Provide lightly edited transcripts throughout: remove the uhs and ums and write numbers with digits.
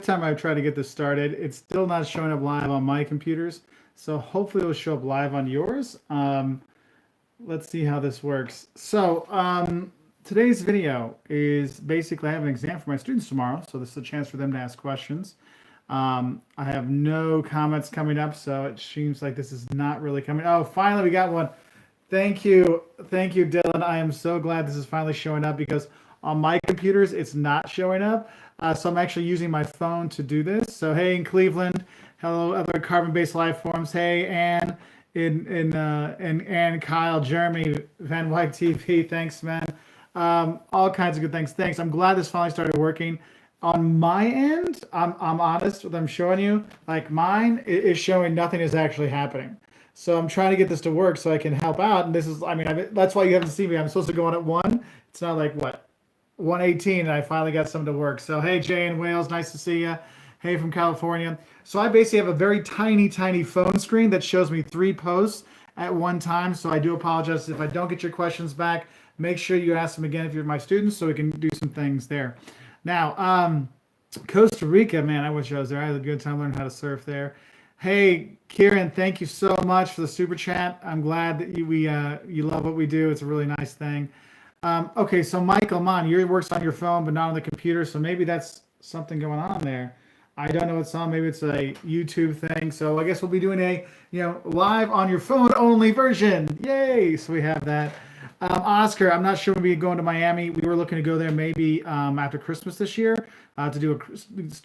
time I try to get this started, it's still not showing up live on my computers. So hopefully it'll show up live on yours. Let's see how this works. So today's video is basically I have an exam for my students tomorrow. So this is a chance for them to ask questions. I have no comments coming up, so it seems like this is not really coming. Oh, finally we got one. Thank you, Dylan. I am so glad this is finally showing up because on my computers it's not showing up. So I'm actually using my phone to do this. So hey, in Cleveland, hello, other carbon-based life forms. Hey, Anne, and Kyle, Jeremy, Van Wyck TV. Thanks, man. All kinds of good things. Thanks. I'm glad this finally started working. On my end, I'm honest with what I'm showing you. Like mine is showing nothing is actually happening. So I'm trying to get this to work so I can help out. And this is, I mean, that's why you haven't seen me. I'm supposed to go on at 1. It's not like, what, 1:18, and I finally got something to work. So, hey, Jay in Wales, nice to see you. Hey, from California. So I basically have a very tiny phone screen that shows me 3 posts at one time. So I do apologize if I don't get your questions back. Make sure you ask them again if you're my students so we can do some things there. Now, Costa Rica, man, I wish I was there. I had a good time learning how to surf there. Hey, Kieran, thank you so much for the super chat. I'm glad that you love what we do. It's a really nice thing. Okay, so Michael, yours works on your phone but not on the computer, so maybe that's something going on there. I don't know what's on. Maybe it's a YouTube thing. So I guess we'll be doing a live on your phone only version. Yay! So we have that. Oscar, I'm not sure we'll be going to Miami. We were looking to go there maybe after Christmas this year to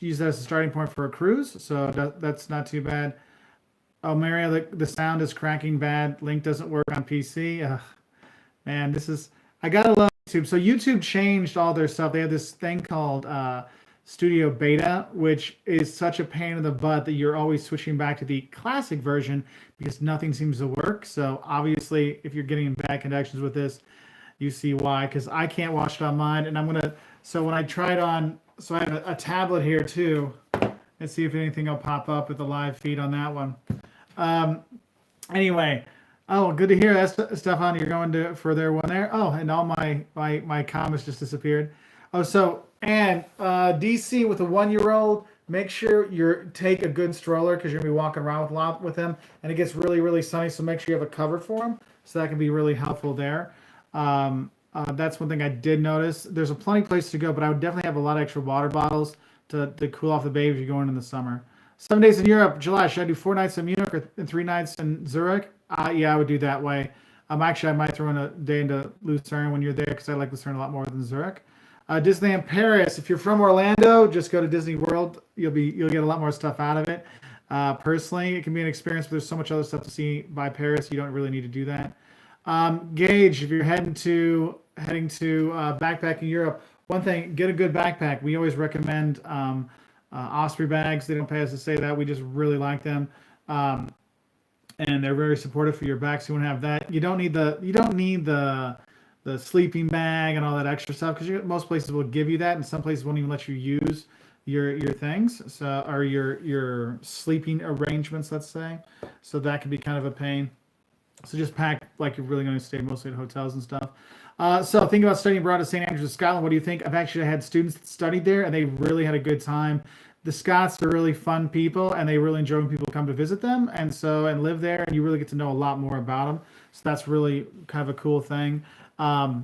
use that as a starting point for a cruise. So that's not too bad. Oh, Mario, the sound is cracking bad. Link doesn't work on PC. Ugh, man, I gotta love YouTube. So YouTube changed all their stuff. They have this thing called Studio Beta, which is such a pain in the butt that you're always switching back to the classic version because nothing seems to work. So obviously, if you're getting bad connections with this, you see why. Because I can't watch it on mine, and so when I try it on, so I have a tablet here too. Let's see if anything will pop up with the live feed on that one. Anyway, oh, good to hear that, Stefan. You're going for their one there. Oh, and all my comments just disappeared. Oh, so and DC with a 1-year-old, make sure you take a good stroller because you're gonna be walking around with him, and it gets really sunny. So make sure you have a cover for him, so that can be really helpful there. That's one thing I did notice. There's plenty of places to go, but I would definitely have a lot of extra water bottles to cool off the baby if you're going in the summer. 7 days in Europe, July. Should I do 4 nights in Munich or 3 nights in Zurich? Yeah, I would do that way. Actually, I might throw in a day into Lucerne when you're there because I like Lucerne a lot more than Zurich. Disneyland Paris. If you're from Orlando, just go to Disney World. You'll get a lot more stuff out of it. Personally, it can be an experience, but there's so much other stuff to see by Paris. You don't really need to do that. Gage, if you're heading to backpacking Europe, one thing, get a good backpack. We always recommend Osprey bags. They don't pay us to say that. We just really like them. And they're very supportive for your back, so you want to have that. You don't need the sleeping bag and all that extra stuff because most places will give you that, and some places won't even let you use your things, so or your sleeping arrangements, let's say. So that can be kind of a pain. So just pack like you're really going to stay mostly at hotels and stuff. So think about studying abroad at St. Andrews, Scotland. What do you think? I've actually had students that studied there, and they really had a good time. The Scots are really fun people, and they really enjoy when people come to visit them and live there, and you really get to know a lot more about them. So that's really kind of a cool thing. I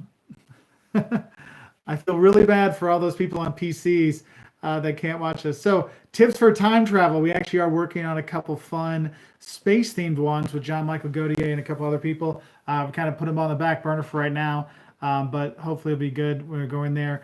feel really bad for all those people on PCs that can't watch this. So tips for time travel. We actually are working on a couple fun space-themed ones with John Michael Gaudier and a couple other people. We kind of put them on the back burner for right now, but hopefully it'll be good when we're going there.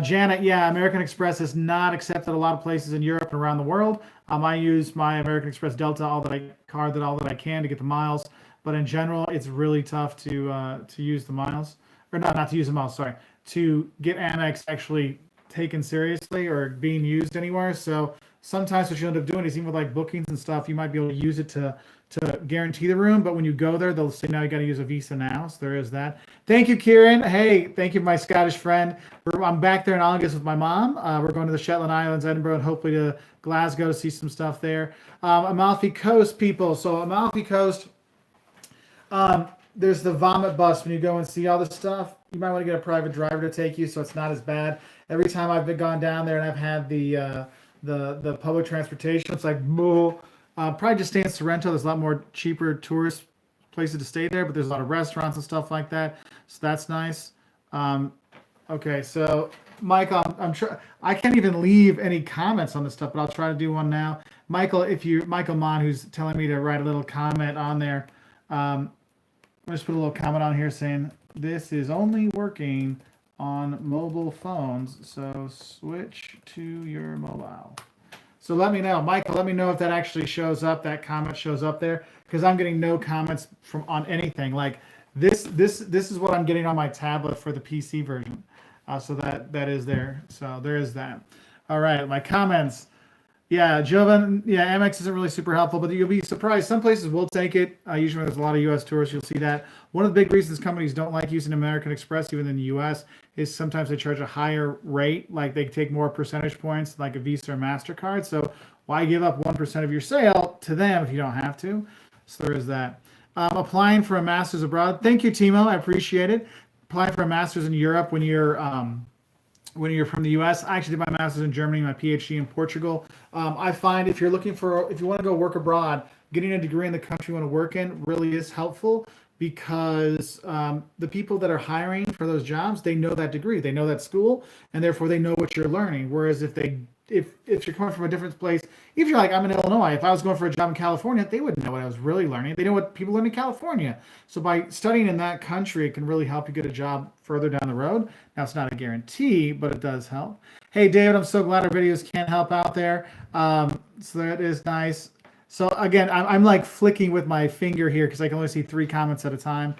Janet, yeah, American Express is not accepted a lot of places in Europe and around the world. I use my American Express Delta all that I can to get the miles, but in general, it's really tough to use the miles, or not to use the miles. Sorry, to get Amex actually taken seriously or being used anywhere. So sometimes what you end up doing is even with like bookings and stuff, you might be able to use it to guarantee the room, but when you go there, they'll say, now you got to use a Visa now. So there is that. Thank you, Kieran. Hey, thank you, my Scottish friend. I'm back there in August with my mom. We're going to the Shetland Islands, Edinburgh, and hopefully to Glasgow to see some stuff there. Amalfi Coast, people. So Amalfi Coast, there's the vomit bus when you go and see all this stuff. You might want to get a private driver to take you so it's not as bad. Every time I've gone down there and I've had the the public transportation. It's like, whoa. Probably just stay in Sorrento. There's a lot more cheaper tourist places to stay there, but there's a lot of restaurants and stuff like that. So that's nice. Okay, so Michael, I'm sure I can't even leave any comments on this stuff, but I'll try to do one now. Michael, Michael Mon, who's telling me to write a little comment on there. I'll just put a little comment on here saying this is only working on mobile phones, so switch to your mobile. So let me know, Michael. Let me know if that actually shows up. That comment shows up there, because I'm getting no comments on anything. Like this is what I'm getting on my tablet for the PC version. So that is there. So there is that. All right, my comments. Yeah, Jovan. Yeah, Amex isn't really super helpful, but you'll be surprised. Some places will take it. Usually, when there's a lot of U.S. tourists, you'll see that. One of the big reasons companies don't like using American Express, even in the U.S., is sometimes they charge a higher rate. Like they take more percentage points, like a Visa or MasterCard. So why give up 1% of your sale to them if you don't have to? So there is that. Applying for a master's abroad. Thank you, Timo. I appreciate it. Applying for a master's in Europe when you're from the U.S. I actually did my master's in Germany, my PhD in Portugal. I find if you want to go work abroad, getting a degree in the country you want to work in really is helpful, because the people that are hiring for those jobs, they know that degree, they know that school, and therefore they know what you're learning. Whereas if you're coming from a different place, if you're like, I'm in Illinois, if I was going for a job in California, they wouldn't know what I was really learning. They know what people learn in California. So by studying in that country, it can really help you get a job further down the road. Now, it's not a guarantee, but it does help. Hey, David, I'm so glad our videos can help out there. So that is nice. So again, I'm like flicking with my finger here because I can only see 3 comments at a time.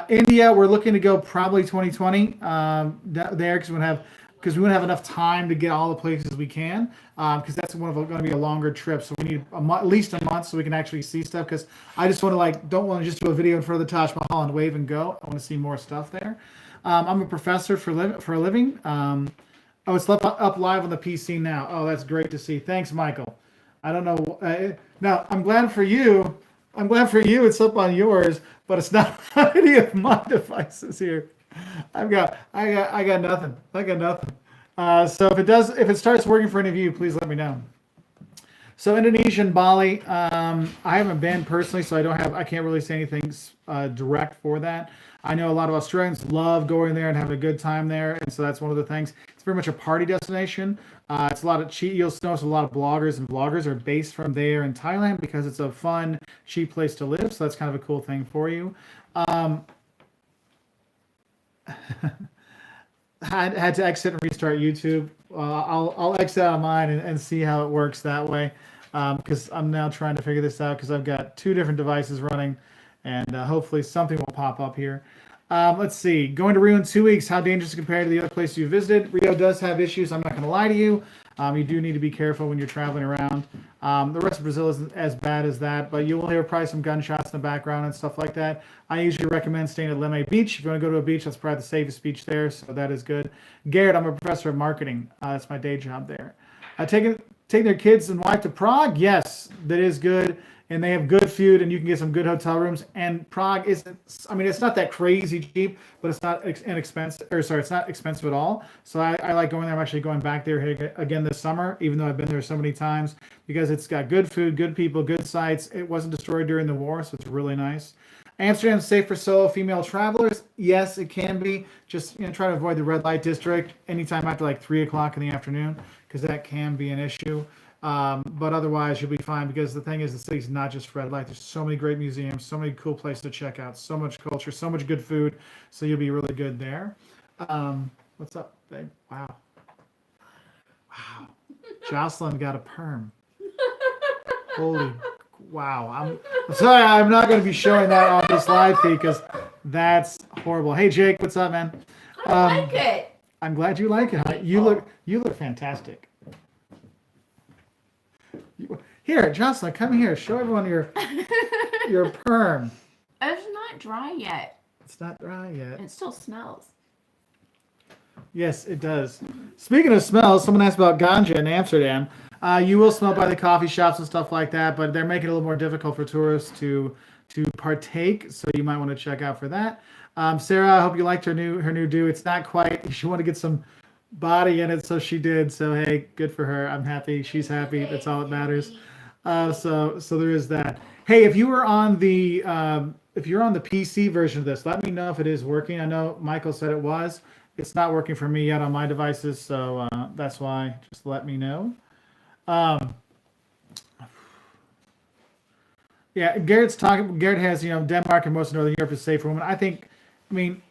India, we're looking to go probably 2020 there, because we wouldn't have enough time to get all the places we can, because that's going to be a longer trip. So we need at least a month so we can actually see stuff, because I just want to don't want to just do a video in front of the Taj Mahal and wave and go. I want to see more stuff there. I'm a professor for a living. It's up live on the PC now. Oh, that's great to see. Thanks, Michael. I don't know. Now, I'm glad for you. It's up on yours, but it's not on any of my devices here. I got nothing. So if it starts working for any of you, please let me know. So Indonesia and Bali, I haven't been personally, so I can't really say anything direct for that. I know a lot of Australians love going there and having a good time there, and so that's one of the things. It's very much a party destination. It's a lot of cheap. You'll notice a lot of bloggers and vloggers are based from there in Thailand, because it's a fun, cheap place to live. So that's kind of a cool thing for you. Had to exit and restart YouTube. I'll exit out of mine and see how it works that way, because I'm now trying to figure this out, because I've got 2 different devices running, and hopefully something will pop up here. Let's see. Going to Rio in 2 weeks. How dangerous compared to the other places you visited? Rio does have issues. I'm not going to lie to you. You do need to be careful when you're traveling around. The rest of Brazil isn't as bad as that, but you will hear probably some gunshots in the background and stuff like that. I usually recommend staying at Leme Beach. If you want to go to a beach, that's probably the safest beach there, so that is good. Garrett, I'm a professor of marketing. That's my day job there. Taking their kids and wife to Prague? Yes, that is good. And they have good food, and you can get some good hotel rooms. And Prague isn't, it's not that crazy cheap, but it's not inexpensive, it's not expensive at all. So I like going there. I'm actually going back there again this summer, even though I've been there so many times, because it's got good food, good people, good sites. It wasn't destroyed during the war, so it's really nice. Amsterdam's safe for solo female travelers. Yes, it can be. Just try to avoid the red light district anytime after like 3 o'clock in the afternoon, because that can be an issue. But otherwise you'll be fine, because the thing is, the city's not just red light. There's so many great museums, so many cool places to check out, so much culture, so much good food. So you'll be really good there. What's up, babe? Wow. Jocelyn got a perm. Holy wow. I'm sorry, I'm not going to be showing that on this live feed, because that's horrible. Hey Jake, what's up, man? I like it. I'm glad you like it. You look fantastic. Here, Jocelyn, come here. Show everyone your perm. It's not dry yet. It's not dry yet. It still smells. Yes, it does. Speaking of smells, someone asked about ganja in Amsterdam. You will smell by the coffee shops and stuff like that, but they're making it a little more difficult for tourists to partake, so you might want to check out for that. Sarah, I hope you liked her new do. It's not quite. If you want to get some body in it, so she did. So hey, good for her. I'm happy. She's happy. That's all that matters. So there is that. Hey, if you're on the PC version of this, let me know if it is working. I know Michael said it was. It's not working for me yet on my devices, so that's why. Just let me know. Um, yeah, Garrett's talking. Garrett has Denmark and most of Northern Europe is safe for women. I mean,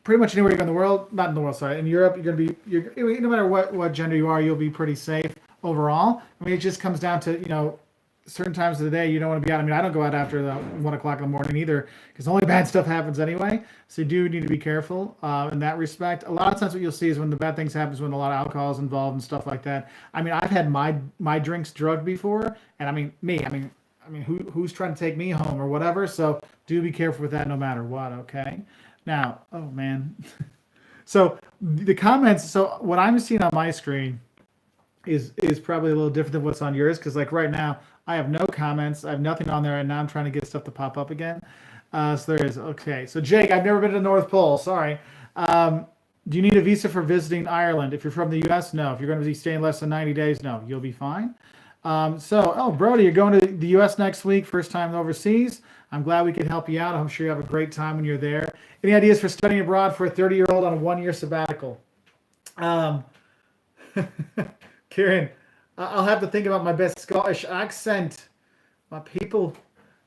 pretty much anywhere you go in the world, not in the world, sorry, in Europe, no matter what gender you are, you'll be pretty safe overall. I mean, it just comes down to, certain times of the day you don't want to be out. I mean, I don't go out after the 1 o'clock in the morning either, because only bad stuff happens anyway. So you do need to be careful in that respect. A lot of times what you'll see is when the bad things happen is when a lot of alcohol is involved and stuff like that. I mean, I've had my drinks drugged before, and who's trying to take me home or whatever? So do be careful with that no matter what, okay? Now, oh man. So the comments, so what I'm seeing on my screen is probably a little different than what's on yours, because like right now I have no comments, I have nothing on there, and now I'm trying to get stuff to pop up again. So there is. Okay, so Jake, I've never been to the North Pole, sorry. Do you need a visa for visiting Ireland? If you're from the US, no. If you're going to be staying less than 90 days, no, you'll be fine. Brody, you're going to the US next week, first time overseas. I'm glad we could help you out. I'm sure you have a great time when you're there. Any ideas for studying abroad for a 30-year-old on a 1-year sabbatical? Kieran, I'll have to think about my best Scottish accent. My people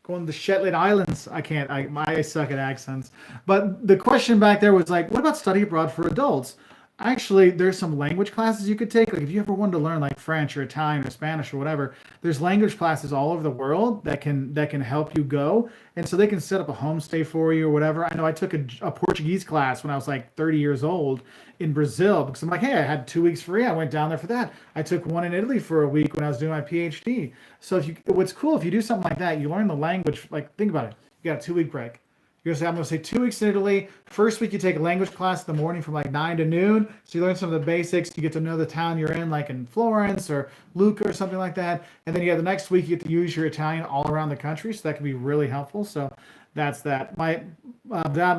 going to the Shetland Islands. I suck at accents. But the question back there was like, what about study abroad for adults? Actually, there's some language classes you could take. Like if you ever wanted to learn like French or Italian or Spanish or whatever, there's language classes all over the world that can help you go. And so they can set up a homestay for you or whatever. I know I took a Portuguese class when I was like 30 years old in Brazil, because I'm like, hey, I had 2 weeks free. I went down there for that. I took one in Italy for a week when I was doing my PhD. So what's cool, if you do something like that, you learn the language. Like think about it. You got a 2-week break. You're going to say, I'm going to say 2 weeks in Italy. First week, you take a language class in the morning from like 9 to noon. So you learn some of the basics. You get to know the town you're in, like in Florence or Lucca or something like that. And then you have the next week, you get to use your Italian all around the country. So that can be really helpful. So that's that. My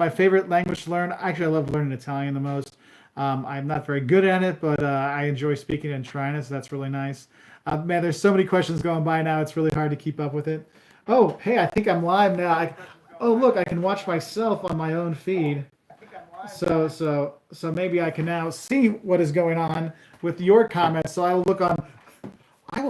favorite language to learn. Actually, I love learning Italian the most. I'm not very good at it, but I enjoy speaking and trying it. So that's really nice. Man, there's so many questions going by now. It's really hard to keep up with it. Oh, hey, I think I'm live now. Oh, look, I can watch myself on my own feed. So maybe I can now see what is going on with your comments. So I will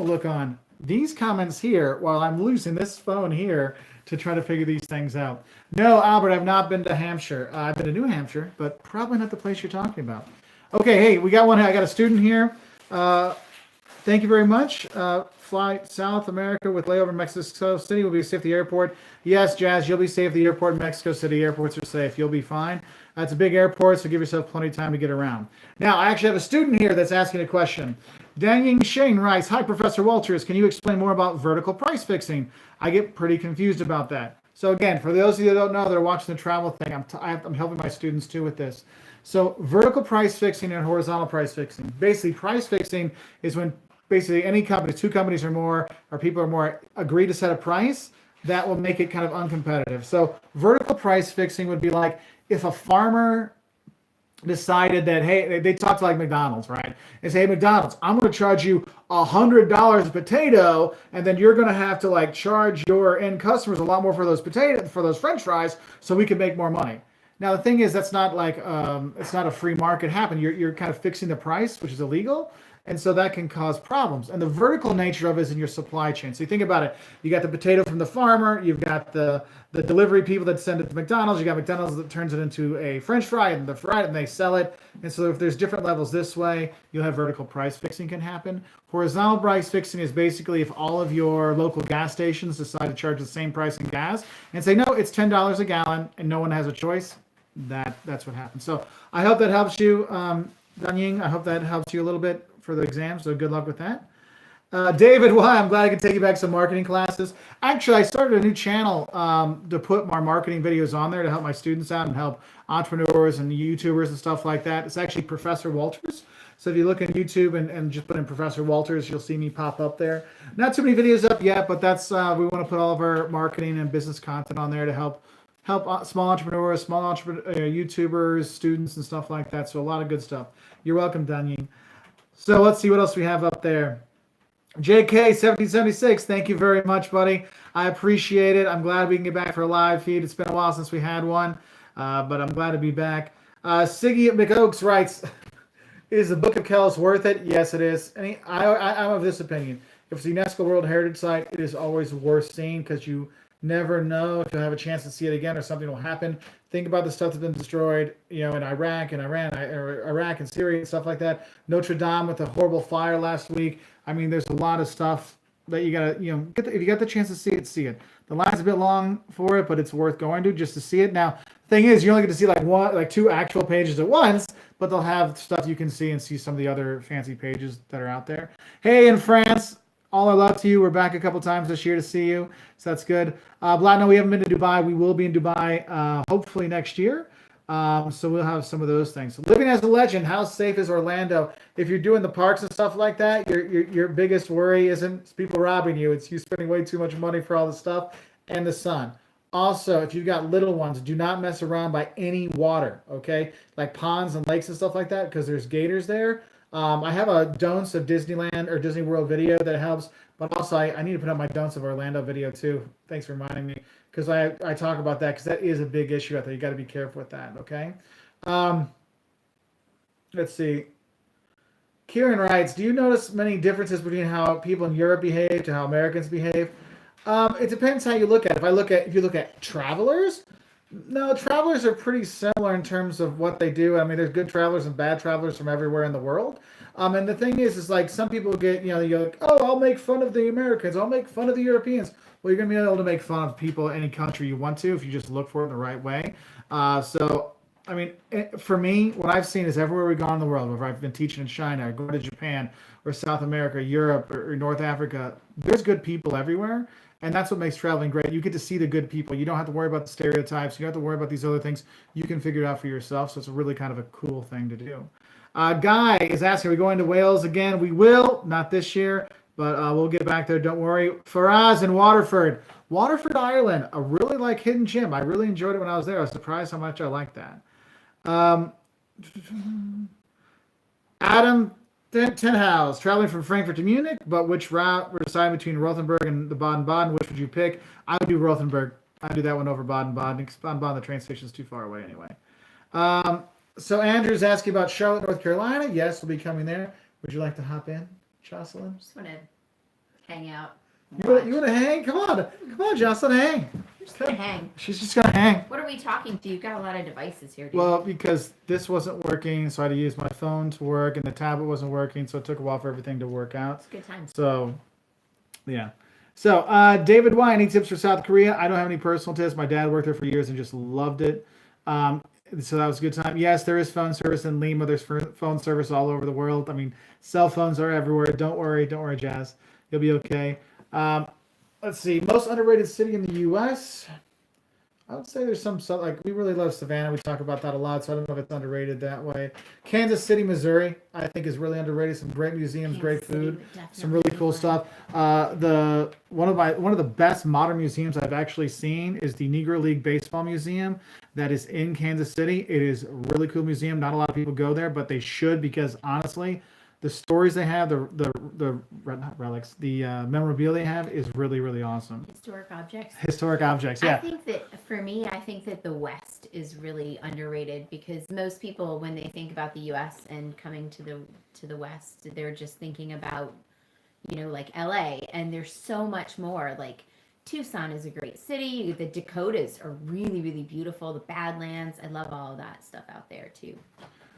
look on these comments here while I'm using this phone here to try to figure these things out. No, Albert, I've not been to Hampshire. I've been to New Hampshire, but probably not the place you're talking about. Okay, hey, we got one. I got a student here. Thank you very much. Fly South America with layover in Mexico City. Will be safe at the airport. Yes, Jazz, you'll be safe at the airport in Mexico City. Airports are safe. You'll be fine. It's a big airport, so give yourself plenty of time to get around. Now, I actually have a student here that's asking a question. Danying Shane writes, hi, Professor Wolters. Can you explain more about vertical price fixing? I get pretty confused about that. So again, for those of you that don't know that are watching the travel thing, I'm helping my students too with this. So vertical price fixing and horizontal price fixing. Basically, price fixing is when basically any company, 2 companies or more, or people or more, agree to set a price that will make it kind of uncompetitive. So vertical price fixing would be like if a farmer decided that, hey, they talk to like McDonald's, right? And say, hey, McDonald's, I'm going to charge you $100 a potato, and then you're going to have to like charge your end customers a lot more for those French fries, so we can make more money. Now the thing is, that's not like it's not a free market happen. You're kind of fixing the price, which is illegal. And so that can cause problems. And the vertical nature of it is in your supply chain. So you think about it. You got the potato from the farmer. You've got the delivery people that send it to McDonald's. You got McDonald's that turns it into a French fry and the fry it and they sell it. And so if there's different levels this way, you'll have vertical price fixing can happen. Horizontal price fixing is basically if all of your local gas stations decide to charge the same price in gas and say, no, it's $10 a gallon and no one has a choice. That's what happens. So I hope that helps you, Danying. I hope that helps you a little bit for the exam, so good luck with that. David, why? I'm glad I could take you back some marketing classes. Actually, I started a new channel to put my marketing videos on there to help my students out and help entrepreneurs and YouTubers and stuff like that. It's actually Professor Wolters. So if you look in YouTube and just put in Professor Wolters, you'll see me pop up there. Not too many videos up yet, but that's we want to put all of our marketing and business content on there to help help small entrepreneurs, YouTubers, students, and stuff like that. So a lot of good stuff. You're welcome, Danying. So let's see what else we have up there. JK1776, thank you very much, buddy. I appreciate it. I'm glad we can get back for a live feed. It's been a while since we had one, but I'm glad to be back. Siggy McOakes writes, is the Book of Kells worth it? Yes, it is. I'm of this opinion. If it's a UNESCO World Heritage Site, it is always worth seeing because you never know if you'll have a chance to see it again or something will happen. Think about the stuff that's been destroyed, in Iraq and Iraq and Syria and stuff like that. Notre Dame with a horrible fire last week. I mean, there's a lot of stuff that you gotta, if you got the chance to see it, see it. The line's a bit long for it, but it's worth going to just to see it. Now, the thing is, you only get to see like two actual pages at once, but they'll have stuff you can see and see some of the other fancy pages that are out there. Hey, in France, all our love to you. We're back a couple times this year to see you, so that's good. Blatno, we haven't been to Dubai. We will be in Dubai hopefully next year. So we'll have some of those things. Living as a legend, how safe is Orlando? If you're doing the parks and stuff like that, your biggest worry isn't people robbing you. It's you spending way too much money for all the stuff and the sun. Also, if you've got little ones, do not mess around by any water, okay? Like ponds and lakes and stuff like that, because there's gators there. I have a don'ts of Disneyland or Disney World video that helps, but also I need to put up my don'ts of Orlando video too. Thanks for reminding me, because I talk about that because that is a big issue out there. You got to be careful with that, okay? Let's see. Kieran writes, do you notice many differences between how people in Europe behave to how Americans behave? It depends how you look at it. If you look at travelers, no, travelers are pretty similar in terms of what they do. I mean, there's good travelers and bad travelers from everywhere in the world. And the thing is like some people get, you're like, oh, I'll make fun of the Americans. I'll make fun of the Europeans. Well, you're going to be able to make fun of people in any country you want to if you just look for it in the right way. So, I mean, for me, what I've seen is everywhere we've gone in the world, whether I've been teaching in China, or going to Japan, or South America, Europe, or North Africa, there's good people everywhere. And that's what makes traveling great. You get to see the good people. You don't have to worry about the stereotypes. You don't have to worry about these other things. You can figure it out for yourself. So it's a really kind of a cool thing to do. Guy is asking, are we going to Wales again? We will. Not this year, but we'll get back there. Don't worry. Faraz in Waterford. Waterford, Ireland. A really hidden gem. I really enjoyed it when I was there. I was surprised how much I liked that. Adam Tenhouse, traveling from Frankfurt to Munich, but which route? We're deciding between Rothenburg and the Baden-Baden. Which would you pick? I would do Rothenburg. I'd do that one over Baden-Baden because Baden-Baden, the train station is too far away anyway. So Andrew's asking about Charlotte, North Carolina. Yes, we'll be coming there. Would you like to hop in, Jocelyn? Just want to hang out. You want to hang? Come on, Jocelyn, hang. Just gonna hang. She's just gonna hang. What are we talking to? You've got a lot of devices here, dude. Well, because this wasn't working, so I had to use my phone to work, and the tablet wasn't working, so it took a while for everything to work out. It's a good time. So, yeah. So, David Y, any tips for South Korea? I don't have any personal tips. My dad worked there for years and just loved it. So that was a good time. Yes, there is phone service in Lima. There's phone service all over the world. I mean, cell phones are everywhere. Don't worry, Jazz. You'll be okay. Let's see. Most underrated city in the U.S. I would say there's some we really love Savannah. We talk about that a lot, so I don't know if it's underrated that way. Kansas City, Missouri, I think is really underrated. Some great museums, great food, some really cool stuff. One of the best modern museums I've actually seen is the Negro League Baseball Museum that is in Kansas City. It is a really cool museum. Not a lot of people go there, but they should because honestly, the stories they have, not relics, the memorabilia they have is really, really awesome. Historic objects, yeah. I think that the West is really underrated because most people, when they think about the U.S. and coming to the West, they're just thinking about, like L.A. And there's so much more. Like Tucson is a great city. The Dakotas are really, really beautiful. The Badlands, I love all of that stuff out there too.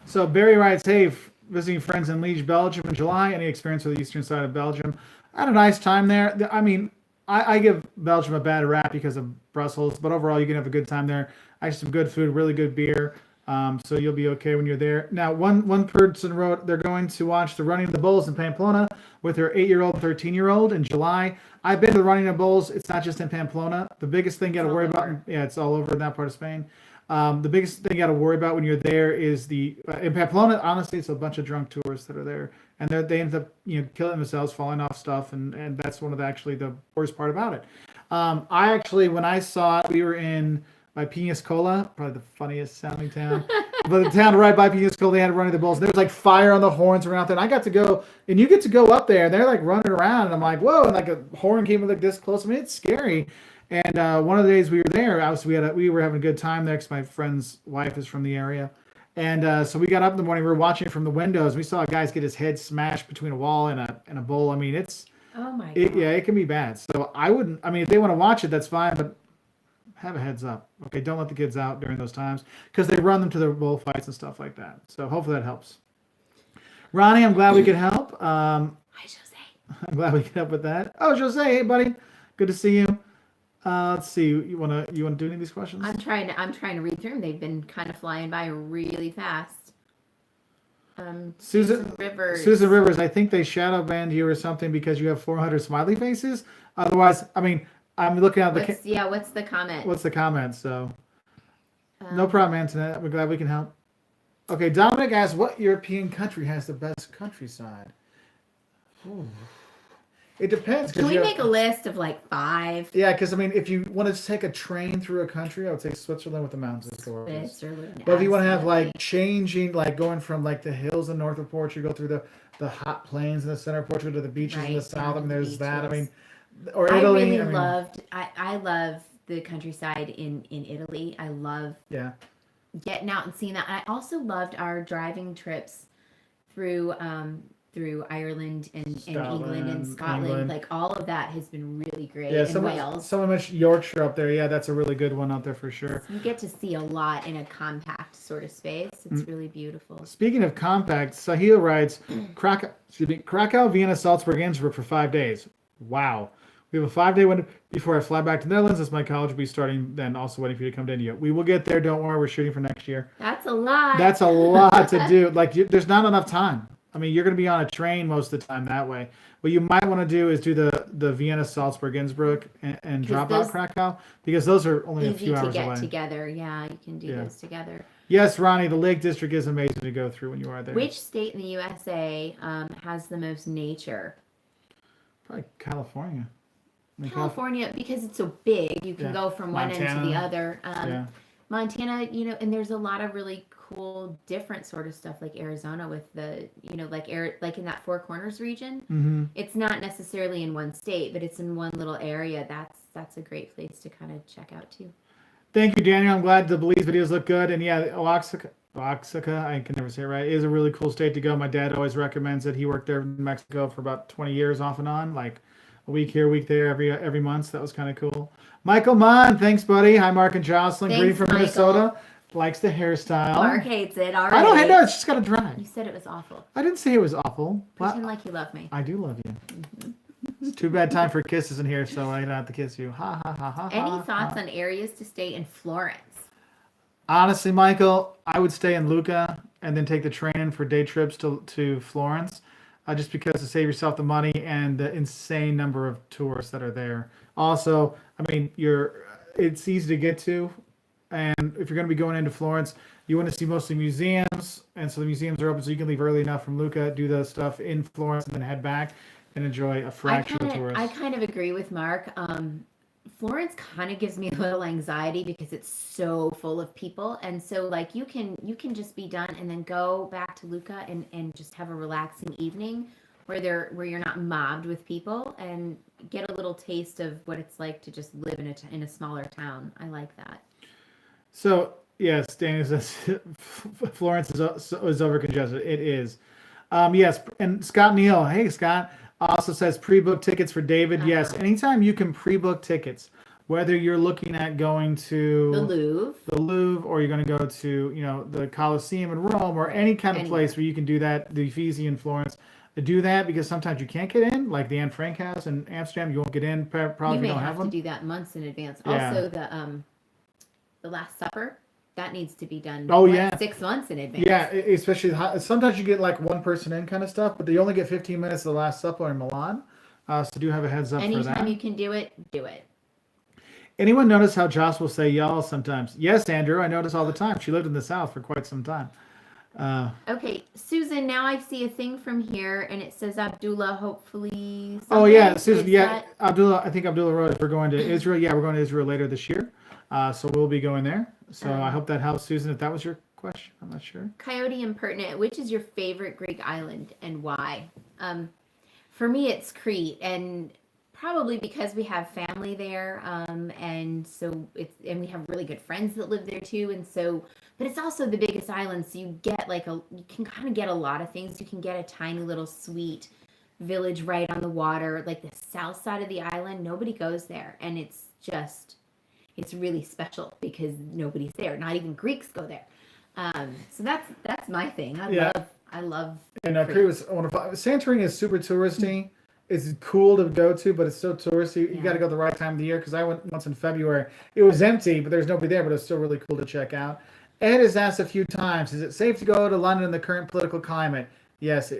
So Barry writes, hey, visiting friends in Liège, Belgium in July. Any experience with the eastern side of Belgium? I had a nice time there. I mean, I give Belgium a bad rap because of Brussels, but overall you can have a good time there. Actually, some good food, really good beer. So you'll be okay when you're there. Now, one person wrote they're going to watch the Running of the Bulls in Pamplona with her 8-year-old, 13-year-old in July. I've been to the Running of the Bulls. It's not just in Pamplona. The biggest thing you got to worry about, it's all over in that part of Spain. The biggest thing you got to worry about when you're there is in Pamplona. Honestly, it's a bunch of drunk tourists that are there, and they end up killing themselves, falling off stuff, and that's one of the worst part about it. I actually, when I saw it, we were in by Pensacola, probably the funniest sounding town. But the town right by Pensacola, they had running the bulls. There was like fire on the horns around there. And I got to go, and you get to go up there, and they're like running around, and I'm like, whoa! And like a horn came like this close. I mean, it's scary. And one of the days we were there, we were having a good time there because my friend's wife is from the area. And so we got up in the morning. We were watching it from the windows. We saw a guy get his head smashed between a wall and a bowl. I mean, Oh my God. yeah, it can be bad. So I wouldn't. I mean, if they want to watch it, that's fine. But have a heads up. Okay, don't let the kids out during those times because they run them to the bullfights and stuff like that. So hopefully that helps. Ronnie, I'm glad we could help. Hi, Jose. I'm glad we could help with that. Oh, Jose, hey buddy, good to see you. Let's see. You wanna do any of these questions? I'm trying to read through them. They've been kind of flying by really fast. Susan Rivers, I think they shadow banned you or something because you have 400 smiley faces. Otherwise, I mean, I'm looking at what's the comment? What's the comment? So, no problem, Antoinette. We're glad we can help. Okay, Dominic asks, what European country has the best countryside? Ooh. It depends. Can we make a list of like 5? Yeah, because I mean, if you want to take a train through a country, I would say Switzerland with the mountains is gorgeous. Switzerland, but if you want to have like changing, like going from like the hills in north of Portugal through the hot plains in the center of Portugal to the beaches in the south, I mean, there's that. I mean, or Italy. I love the countryside in Italy. I love getting out and seeing that. I also loved our driving trips through Ireland and England and Scotland. Like all of that has been really great. Yeah, Wales. Someone mentioned Yorkshire up there. Yeah, that's a really good one out there for sure. You get to see a lot in a compact sort of space. It's really beautiful. Speaking of compact, Sahil writes, Krakow, Vienna, Salzburg, Innsbruck for 5 days. Wow. We have a 5-day window before I fly back to the Netherlands, as my college will be starting then, also waiting for you to come to India. We will get there. Don't worry. We're shooting for next year. That's a lot. That's a lot to do. Like, there's not enough time. I mean, you're going to be on a train most of the time that way. What you might want to do is do the Vienna, Salzburg, Innsbruck, and drop out Krakow, because those are only a few hours away. Easy to get together. Yeah, you can do those together. Yes, Ronnie, the Lake District is amazing to go through when you are there. Which state in the USA has the most nature? Probably California. California, because it's so big, you can go from one end to the other. Montana, and there's a lot of really cool, different sort of stuff like Arizona with the, like in that Four Corners region. Mm-hmm. It's not necessarily in one state, but it's in one little area. That's a great place to kind of check out too. Thank you, Daniel. I'm glad the Belize videos look good. And yeah, Oaxaca, I can never say it right, is a really cool state to go. My dad always recommends it. He worked there in Mexico for about 20 years off and on, like a week here, a week there, every month. So that was kind of cool. Michael Munn, thanks, buddy. Hi, Mark and Jocelyn. Greeting from Minnesota. Likes the hairstyle. Mark hates it already. I don't hate it. It's just got to dry. You said it was awful. I didn't say it was awful. Pretend like you love me. I do love you. Mm-hmm. It's too bad time for kisses in here, so I don't have to kiss you. Ha, ha, ha, ha. Any thoughts on areas to stay in Florence? Honestly, Michael, I would stay in Lucca and then take the train in for day trips to Florence, just because to save yourself the money and the insane number of tourists that are there. Also, I mean, it's easy to get to, and if you're going to be going into Florence, you want to see mostly museums, and so the museums are open, so you can leave early enough from Lucca, do the stuff in Florence, and then head back and enjoy a fraction of tourists. I kind of agree with Mark. Florence kind of gives me a little anxiety because it's so full of people, and so like you can just be done and then go back to Lucca and just have a relaxing evening where you're not mobbed with people and get a little taste of what it's like to just live in a smaller town. I like that. So yes, Danny says Florence is overcongested. It is. Yes, and Scott Neal. Hey, Scott. Also says pre-book tickets for David. Yes, anytime you can pre-book tickets, whether you're looking at going to the Louvre, or you're going to go to the Colosseum in Rome, or any kind of place where you can do that, the Uffizi in Florence, do that, because sometimes you can't get in, like the Anne Frank House in Amsterdam, you won't get in. Probably you may don't have one. To do that months in advance. Yeah. Also, the Last Supper. That needs to be done 6 months in advance. Yeah, especially sometimes you get like one person in kind of stuff, but they only get 15 minutes of the Last Supper in Milan. So do have a heads up for that. Anytime you can do it, do it. Anyone notice how Joss will say y'all sometimes? Yes, Andrew, I notice all the time. She lived in the South for quite some time. Okay, Susan, now I see a thing from here, and it says Abdullah, hopefully. Oh, yeah, Susan, yeah. Abdullah, I think Abdullah wrote, if we're going to Israel. Yeah, we're going to Israel later this year. So we'll be going there. So I hope that helps, Susan. If that was your question, I'm not sure. Coyote Impertinent, which is your favorite Greek island and why? For me, it's Crete, and probably because we have family there, and so and we have really good friends that live there too, and so. But it's also the biggest island, so you get you can kind of get a lot of things. You can get a tiny little sweet village right on the water, like the south side of the island. Nobody goes there, and it's really special because nobody's there. Not even Greeks go there. So that's my thing. I love. And Crete was wonderful. Santorini is super touristy. It's cool to go to, but it's so touristy. You got to go the right time of the year, because I went once in February. It was empty, but there's nobody there, but it's still really cool to check out. Ed has asked a few times, is it safe to go to London in the current political climate? Yes.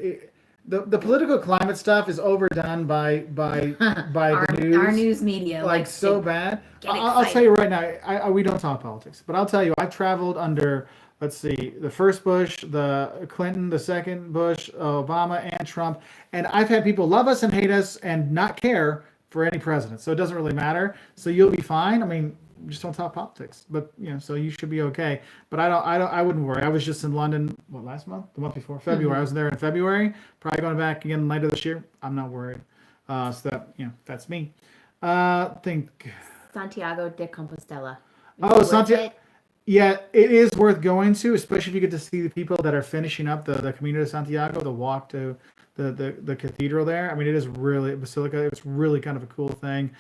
The political climate stuff is overdone by the news. Our news media. Like so bad. I'll tell you right now, we don't talk politics, but I'll tell you, I've traveled under, let's see, the first Bush, the Clinton, the second Bush, Obama, and Trump. And I've had people love us and hate us and not care for any president. So it doesn't really matter. So you'll be fine. I mean, just don't talk politics, but so you should be okay. But I wouldn't worry. I was just in London, last month, the month before, February. I was there in February. Probably going back again later this year. I'm not worried. So that that's me. Think Santiago de Compostela. Santiago. Yeah, it is worth going to, especially if you get to see the people that are finishing up the Camino de Santiago, the walk to the cathedral there. I mean, it is really basilica. It's really kind of a cool thing.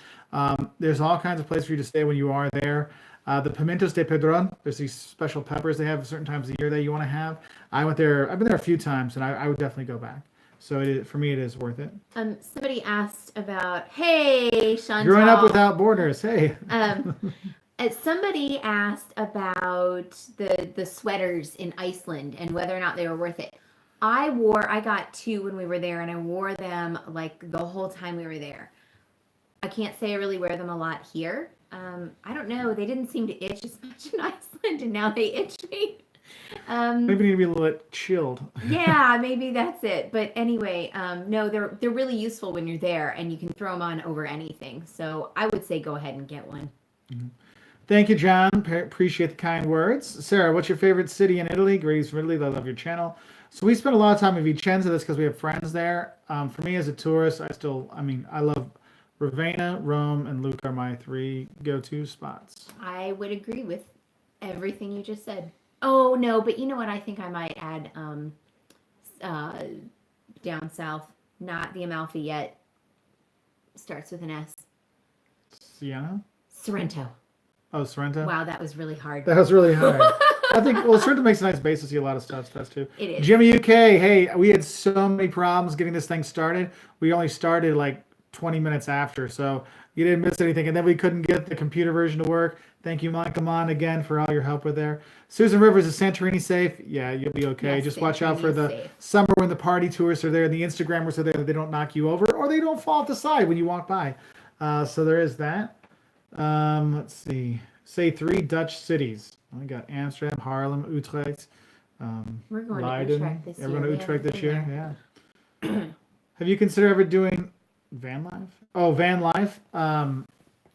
There's all kinds of places for you to stay when you are there. The Pimientos de Pedron, there's these special peppers they have certain times of the year that you want to have. I went there. I've been there a few times, and I would definitely go back. So for me, it is worth it. Somebody asked about, hey, Chantal. Growing up without borders. Hey. Somebody asked about the sweaters in Iceland and whether or not they were worth it. I got 2 when we were there, and I wore them like the whole time we were there. I can't say I really wear them a lot here. I don't know. They didn't seem to itch as much in Iceland, and now they itch me. Maybe need to be a little bit chilled. Yeah, maybe that's it. But anyway, no, they're really useful when you're there, and you can throw them on over anything. So I would say go ahead and get one. Mm-hmm. Thank you, John. Appreciate the kind words. Sarah, what's your favorite city in Italy? Greetings from Italy. I love your channel. So we spent a lot of time in Vicenza. That's because we have friends there. For me as a tourist, I love Ravenna, Rome, and Lucca are my 3 go-to spots. I would agree with everything you just said. Oh, no, but you know what? I think I might add down south, not the Amalfi yet. Starts with an S. Siena? Sorrento. Oh, Sorrento? Wow, that was really hard. That was really hard. I think, Sorrento makes a nice base to see a lot of stuff too. It is. Jimmy UK, hey, we had so many problems getting this thing started. We only started like 20 minutes after, so you didn't miss anything. And then we couldn't get the computer version to work. Thank you, Mike Amon, again for all your help with there. Susan Rivers, is Santorini safe? Yeah, you'll be okay. Yes, just watch out for the safe. summer when the party tourists are there, and the Instagrammers are there, that they don't knock you over or they don't fall off the side when you walk by. So there is that. Let's see. Say 3 Dutch cities. We got Amsterdam, Haarlem, Utrecht, We're going Leiden. to Utrecht this year. We're going to Utrecht this year. there. Yeah. Have you considered ever doing van life? Oh, van life.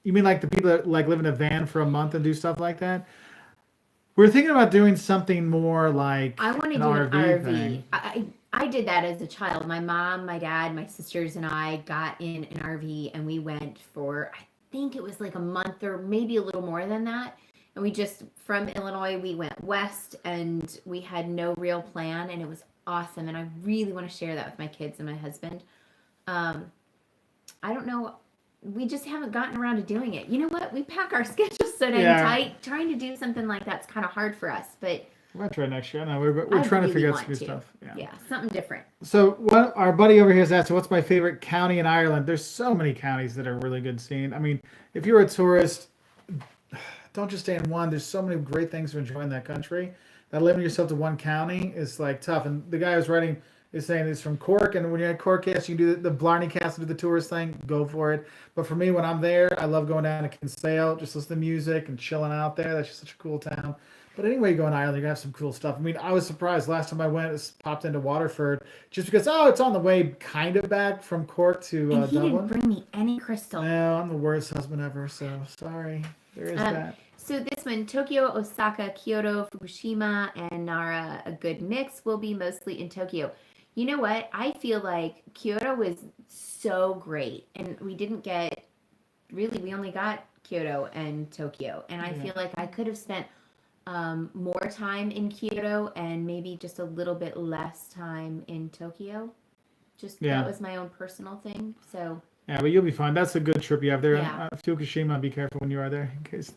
You mean like the people that like live in a van for a month and do stuff like that? We're thinking about doing something more like I want to do an RV. I did that as a child. My mom, my dad, my sisters, and I got in an RV, and we went for, I think it was like a month or maybe a little more than that. And we just, from Illinois, we went west, and we had no real plan, and it was awesome. And I really want to share that with my kids and my husband. I don't know. We just haven't gotten around to doing it. You know what? We pack our schedules so dang tight. Trying to do something like that's kind of hard for us, but we're gonna try next year. No, we're trying to figure out some new stuff. Yeah, something different. So what our buddy over here has asked, what's my favorite county in Ireland? There's so many counties that are really good seeing. I mean, if you're a tourist, don't just stay in one. There's so many great things to enjoy in that country. That limiting yourself to one county is like tough. And the guy who's writing is saying it's from Cork, and when you're at Cork Cast, you can do the Blarney Cast and do the tourist thing. Go for it. But for me, when I'm there, I love going down to Kinsale, just listening to music and chilling out there. That's just such a cool town. But anyway, you go in Ireland, you're going to have some cool stuff. I mean, I was surprised last time I went, it popped into Waterford just because, it's on the way kind of back from Cork to And he Dublin. didn't bring me any crystal. No, I'm the worst husband ever, so sorry. there is that. So this one, Tokyo, Osaka, Kyoto, Fukushima, and Nara, a good mix, will be mostly in Tokyo. You know what? I feel like Kyoto was so great, and we only got Kyoto and Tokyo, and I feel like I could have spent more time in Kyoto and maybe just a little bit less time in Tokyo. That was my own personal thing. So yeah, but you'll be fine. That's a good trip you have there. Yeah. Fukushima, be careful when you are there in case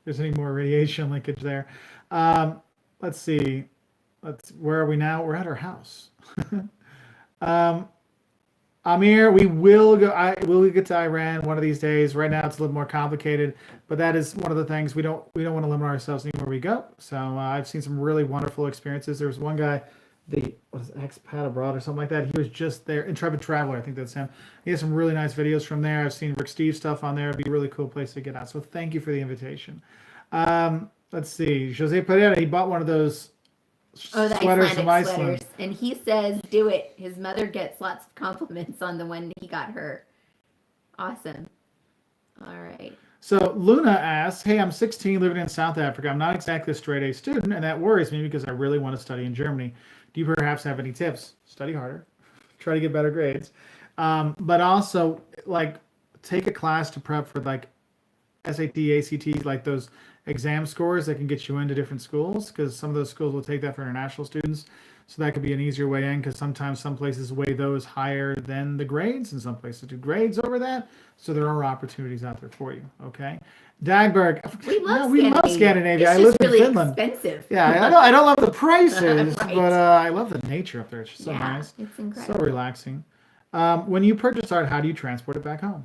there's any more radiation linkage there. Let's see. Where are we now? We're at our house. Amir, we will go. Will get to Iran one of these days. Right now, it's a little more complicated, but that is one of the things we don't want to limit ourselves anywhere we go. So I've seen some really wonderful experiences. There was one guy, expat abroad or something like that. He was just there. Intrepid Traveler, I think that's him. He has some really nice videos from there. I've seen Rick Steve stuff on there. It'd be a really cool place to get out. So thank you for the invitation. Let's see. Jose Pereira, he bought one of those the sweaters from Icelandic Iceland. sweaters, and he says, "Do it." His mother gets lots of compliments on the one he got her. Awesome. All right. So Luna asks, "Hey, I'm 16, living in South Africa. I'm not exactly a straight A student, and that worries me because I really want to study in Germany. Do you perhaps have any tips? Study harder, try to get better grades, but also like take a class to prep for like SAT, ACT, like those exam scores that can get you into different schools, because some of those schools will take that for international students. So that could be an easier way in, because sometimes some places weigh those higher than the grades, and some places do grades over that. So there are opportunities out there for you. Okay, Dagberg. We love Scandinavia. It's I live really in Finland. expensive. Yeah, I don't love the prices, Right. but I love the nature up there. It's just so Yeah, nice, it's so incredible. relaxing. When you purchase art, how do you transport it back home?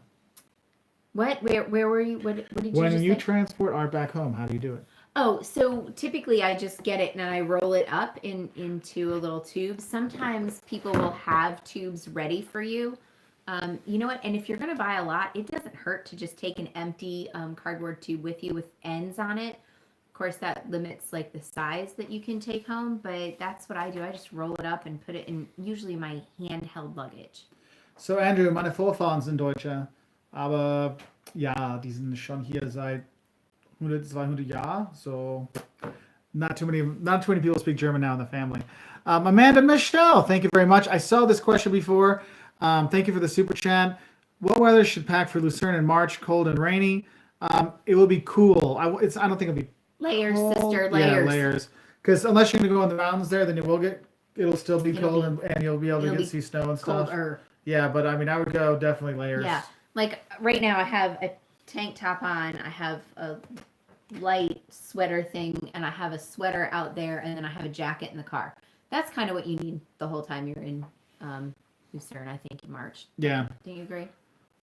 What? Where were you? What did you When just you say? transport art back home, how do you do it? Oh, so typically I just get it and I roll it up into a little tube. Sometimes people will have tubes ready for you. You know what? And if you're going to buy a lot, it doesn't hurt to just take an empty cardboard tube with you with ends on it. Of course, that limits like the size that you can take home, but that's what I do. I just roll it up and put it in usually my handheld luggage. So Andrew, meine Vorfahren sind Deutsche, aber ja, die sind schon hier seit 100, 200 Jahre. So not too many people speak German now in the family. Amanda Michelle, thank you very much. I saw this question before. Thank you for the super chat. What weather should pack for Lucerne in March? Cold and rainy. It will be cool. I don't think it'll be Layers, cold. sister, layers. Yeah, layers. Because unless you're gonna go in the mountains there, then it'll still be cold and you'll be able to see snow and stuff. Colder. Yeah, but I mean, I would go definitely layers. Yeah, like right now I have a tank top on, I have a light sweater thing, and I have a sweater out there, and then I have a jacket in the car. That's kind of what you need the whole time you're in Lucerne, I think, in March. Yeah. Do you agree?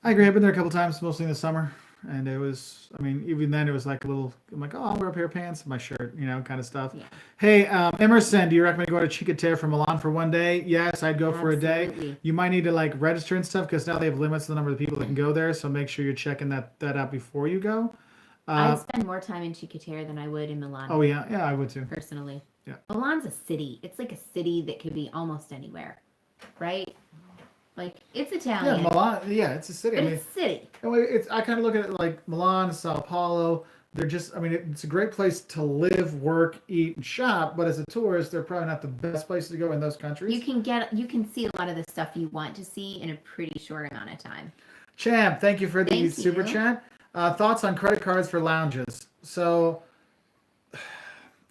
I agree. I've been there a couple times, mostly in the summer. And it was, I mean, even then it was like I'm like, oh, I'll wear a pair of pants and my shirt, kind of stuff. Yeah. Hey, Emerson, do you recommend going to Cinque from Milan for one day? Yes, I'd go for a day. Absolutely. You might need to like register and stuff because now they have limits to the number of people that can go there. So make sure you're checking that out before you go. I'd spend more time in Cinque than I would in Milan. Oh, yeah. Yeah, I would too. Personally. Yeah. Milan's a city. It's like a city that could be almost anywhere, right? Like, it's Italian. Yeah, Milan. Yeah, it's a city. But I mean, it's a city. I kind of look at it like Milan, Sao Paulo. They're just, I mean, it's a great place to live, work, eat, and shop. But as a tourist, they're probably not the best place to go in those countries. You can see a lot of the stuff you want to see in a pretty short amount of time. Champ, thank you for the Thank super you. chat. Thoughts on credit cards for lounges? So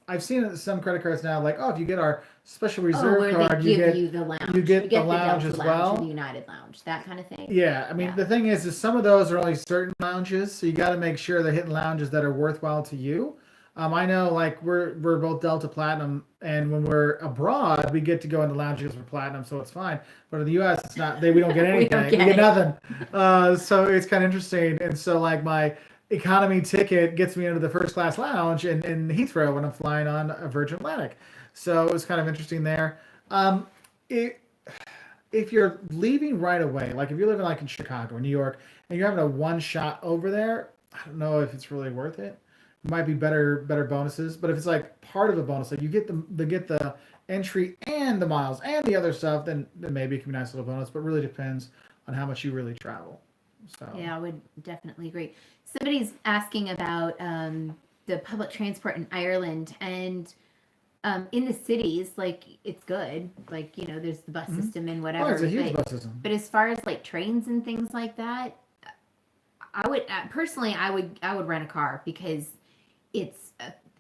I've seen some credit cards now, like, if you get our special reserve where card, they give you the lounge. you get the Delta lounge as Lounge well. or the United Lounge, that kind of thing. Yeah, I mean, Yeah. the thing is some of those are only certain lounges, so you got to make sure they're hitting lounges that are worthwhile to you. I know, like, we're both Delta Platinum, and when we're abroad, we get to go into lounges for Platinum, so it's fine. But in the U.S., it's not. We don't get anything. don't We get get it. nothing. So it's kind of interesting. And so, like, my economy ticket gets me into the first class lounge in Heathrow when I'm flying on a Virgin Atlantic. So it was kind of interesting there. If you're leaving right away, like if you're living like in Chicago or New York and you're having a one shot over there, I don't know if it's really worth it. It might be better bonuses, but if it's like part of a bonus, like you get the entry and the miles and the other stuff, then maybe it can be a nice little bonus. But it really depends on how much you really travel. So Yeah, I would definitely agree. Somebody's asking about the public transport in Ireland, and in the cities, like it's good. Like there's the bus system and oh, whatever. it's a huge bus system. But as far as like trains and things like that, I would personally, I would rent a car because it's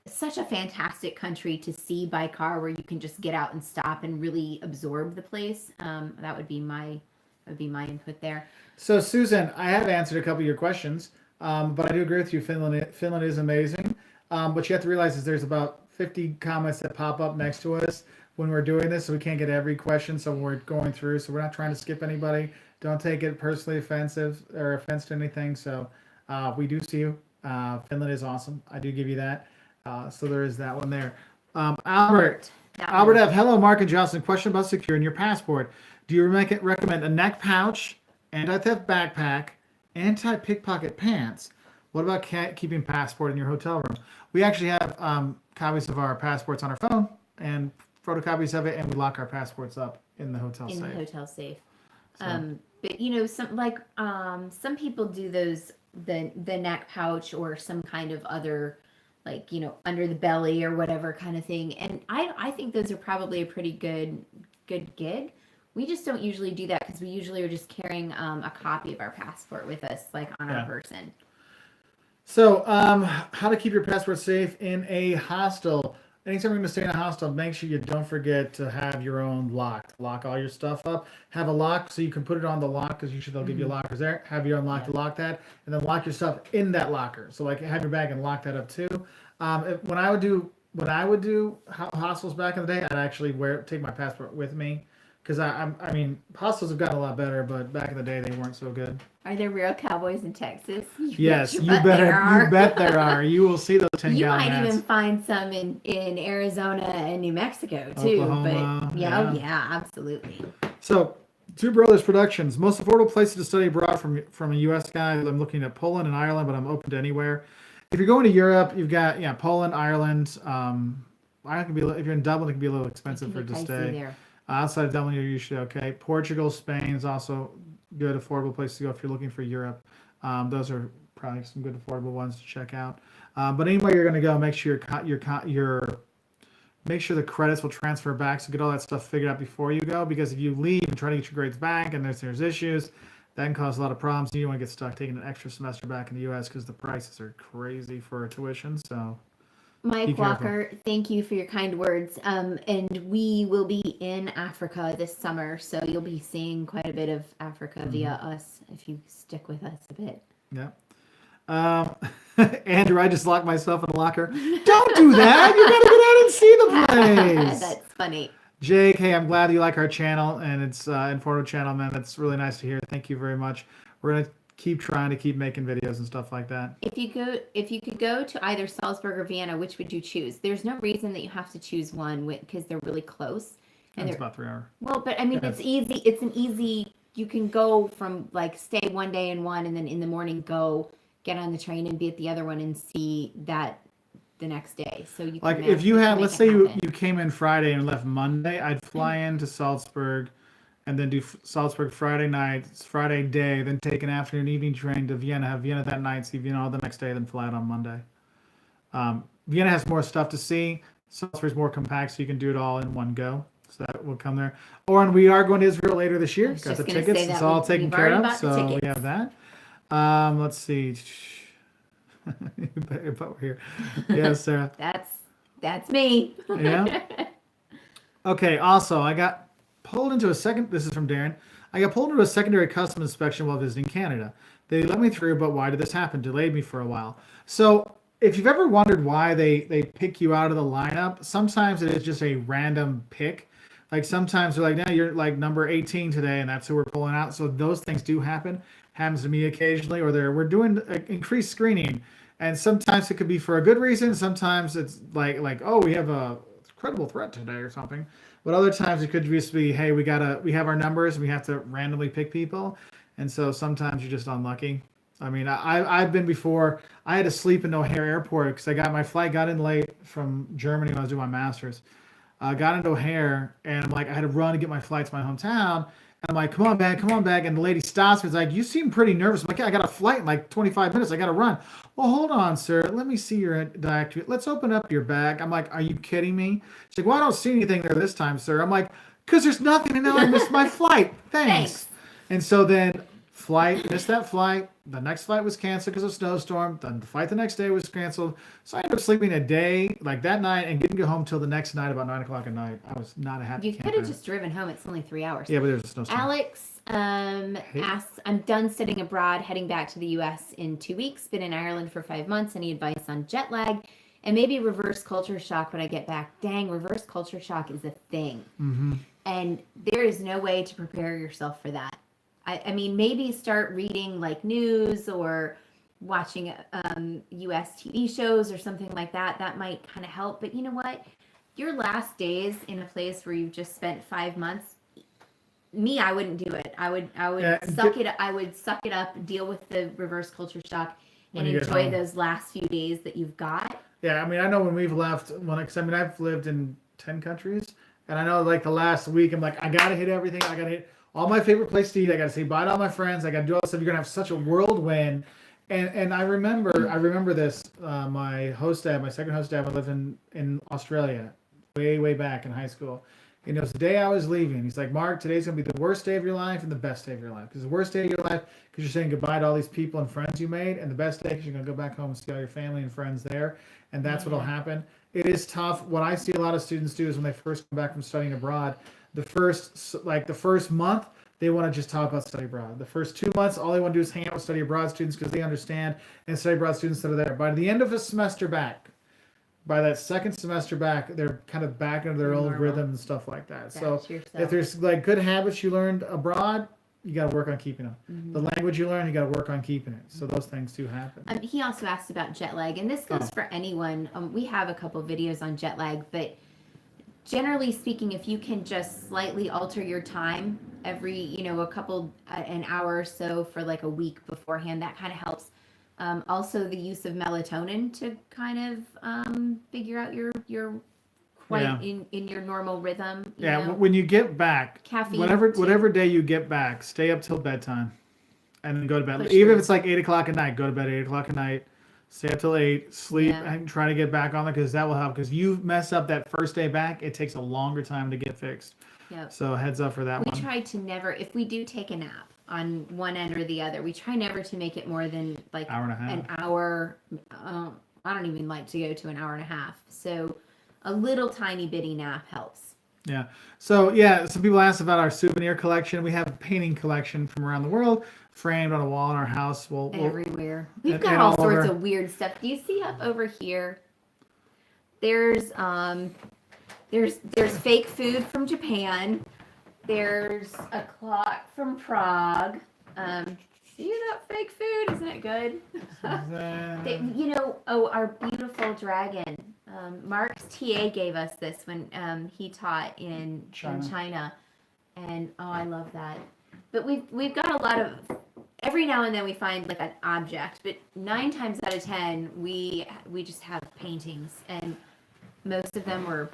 such a fantastic country to see by car, where you can just get out and stop and really absorb the place. That would be my input there. So Susan, I have answered a couple of your questions, but I do agree with you. Finland is amazing, but you have to realize is there's about 50 comments that pop up next to us when we're doing this, so we can't get every question. So we're going through, so we're not trying to skip anybody. Don't take it personally offensive or offense to anything. So we do see you. Finland is awesome. I do give you that. So there is that one there. Albert F. Hello, Mark and Jocelyn. Question about securing your passport. Do you recommend a neck pouch, anti-theft backpack, anti-pickpocket pants? What about keeping passport in your hotel room? We actually have copies of our passports on our phone and photocopies of it, and we lock our passports up in the hotel safe. In the hotel safe. So. But some people do those the neck pouch or some kind of other, like under the belly or whatever kind of thing, and I think those are probably a pretty good gig. We just don't usually do that because we usually are just carrying a copy of our passport with us, like on our person. So, how to keep your passport safe in a hostel? Anytime you're going to stay in a hostel, make sure you don't forget to have your own lock. Lock all your stuff up. Have a lock so you can put it on the lock, because usually they'll give you lockers there. Have your own lock to lock that, and then lock your stuff in that locker. So, like, have your bag and lock that up too. When I would do hostels back in the day, I'd actually take my passport with me. Because I mean, hostels have gotten a lot better, but back in the day they weren't so good. Are there real cowboys in Texas? Yes, you bet there are. You will see those 10-gallon You might hats. even find some in Arizona and New Mexico too. Oklahoma, but yeah, absolutely. So, Two Brothers Productions, most affordable places to study abroad from a U.S. guy. I'm looking at Poland and Ireland, but I'm open to anywhere. If you're going to Europe, you've got Poland, Ireland. Ireland can be, if you're in Dublin, it can be a little expensive to stay. There. Outside of Dublin, you're usually okay. Portugal, Spain is also good, affordable place to go if you're looking for Europe. Those are probably some good, affordable ones to check out. But anywhere you're going to go, make sure make sure the credits will transfer back. So get all that stuff figured out before you go, because if you leave and try to get your grades back and there's issues, that can cause a lot of problems. You don't want to get stuck taking an extra semester back in the U.S. because the prices are crazy for tuition. So. Mike Walker, thank you for your kind words. And we will be in Africa this summer, so you'll be seeing quite a bit of Africa via us if you stick with us a bit. Yeah. Andrew, I just locked myself in a locker. Don't do that. You gotta get out and see the place. That's funny. Jake, hey, I'm glad you like our channel, and it's informative channel, man. That's really nice to hear. Thank you very much. We're gonna keep trying to keep making videos and stuff like that. If you could go to either Salzburg or Vienna, which would you choose? There's no reason that you have to choose one because they're really close. And it's about 3 hours. Well, but I mean, it's easy. It's an easy. You can go from stay one day in one, and then in the morning go get on the train and be at the other one and see that the next day. So you can if you had, let's say you came in Friday and left Monday, I'd fly into Salzburg. And then do Salzburg Friday night, Friday day, then take an afternoon, evening train to Vienna, have Vienna that night, see Vienna all the next day, then fly out on Monday. Vienna has more stuff to see. Salzburg's more compact, so you can do it all in one go. So that will come there. And we are going to Israel later this year. Got the tickets. It's all taken care of. So we have that. Let's see. But we're here. Yeah, Sarah. That's me. Yeah. Okay. Also, I got pulled into this is from Darren. I got pulled into a secondary customs inspection while visiting Canada. They let me through, but why did this happen? Delayed me for a while. So if you've ever wondered why they pick you out of the lineup, sometimes it is just a random pick. Like sometimes they're like, no, you're like number 18 today, and that's who we're pulling out. So those things do happen. Happens to me occasionally, or we're doing increased screening. And sometimes it could be for a good reason. Sometimes it's like oh, we have a credible threat today or something. But other times it could just be, hey, we have our numbers, and we have to randomly pick people. And so sometimes you're just unlucky. I mean, I've been before. I had to sleep in O'Hare Airport because my flight got in late from Germany when I was doing my master's. Got into O'Hare, and I had to run to get my flight to my hometown. I'm like, come on back. And the lady stops me. It's like, you seem pretty nervous. I'm like, yeah, I got a flight in like 25 minutes. I got to run. Well, hold on, sir. Let me see your document. Let's open up your bag. I'm like, are you kidding me? She's like, well, I don't see anything there this time, sir. I'm like, because there's nothing, and now I missed my flight. Thanks. And so then missed that flight. The next flight was canceled because of a snowstorm. Then the flight the next day was canceled. So I ended up sleeping a day, like that night, and didn't get home till the next night about 9 o'clock at night. I was not a happy You could have just driven home. It's only 3 hours. Yeah, but there's a snowstorm. Alex asks, I'm done studying abroad, heading back to the U.S. in 2 weeks. Been in Ireland for 5 months. Any advice on jet lag? And maybe reverse culture shock when I get back. Dang, reverse culture shock is a thing. Mm-hmm. And there is no way to prepare yourself for that. I mean, maybe start reading like news or watching U.S. TV shows or something like that. That might kind of help. But you know what? Your last days in a place where you've just spent 5 months, I wouldn't do it. I would suck it. I would suck it up, deal with the reverse culture shock, and enjoy those last few days that you've got. Yeah, I mean, I know when we've left, I've lived in 10 countries, and I know like the last week, I'm like, I gotta hit everything. I gotta hit all my favorite places to eat. I gotta say bye to all my friends. I gotta do all this stuff. You're gonna have such a whirlwind. And I remember this. My second host dad, lived in Australia, way back in high school. And it was the day I was leaving. He's like, Mark, today's gonna be the worst day of your life and the best day of your life. Because the worst day of your life, because you're saying goodbye to all these people and friends you made, and the best day because you're gonna go back home and see all your family and friends there, and that's what'll happen. It is tough. What I see a lot of students do is when they first come back from studying abroad, the first month, they want to just talk about study abroad. The first 2 months, all they want to do is hang out with study abroad students because they understand, and study abroad students that are there. By the end of a semester back, by that second semester back, they're kind of back into their old rhythm and stuff like that. So if there's like good habits you learned abroad, you got to work on keeping them. Mm-hmm. The language you learn, you got to work on keeping it. So those things do happen. He also asked about jet lag, and this goes for anyone. We have a couple videos on jet lag, but generally speaking, if you can just slightly alter your time every, an hour or so for like a week beforehand, that kind of helps. Also, the use of melatonin to kind of figure out your in your normal rhythm. You know? When you get back, caffeine, whatever day you get back, stay up till bedtime, and then go to bed. Even if it's like 8 o'clock at night, go to bed at 8 o'clock at night. Stay up till 8, sleep, and try to get back on it because that will help. Because you mess up that first day back, it takes a longer time to get fixed. Yep. So heads up for that one. We try to never, if we do take a nap on one end or the other, we try never to make it more than like an hour. I don't even like to go to an hour and a half. So a little tiny bitty nap helps. Yeah. So some people asked about our souvenir collection. We have a painting collection from around the world, framed on a wall in our house. Everywhere. We've got all sorts of weird stuff. Do you see up over here? There's fake food from Japan. There's a clock from Prague. See that fake food? Isn't it good? Our beautiful dragon. Mark's TA gave us this when he taught in China, and I love that. But we've got a lot of. Every now and then we find like an object, but 9 times out of 10 we just have paintings, and most of them were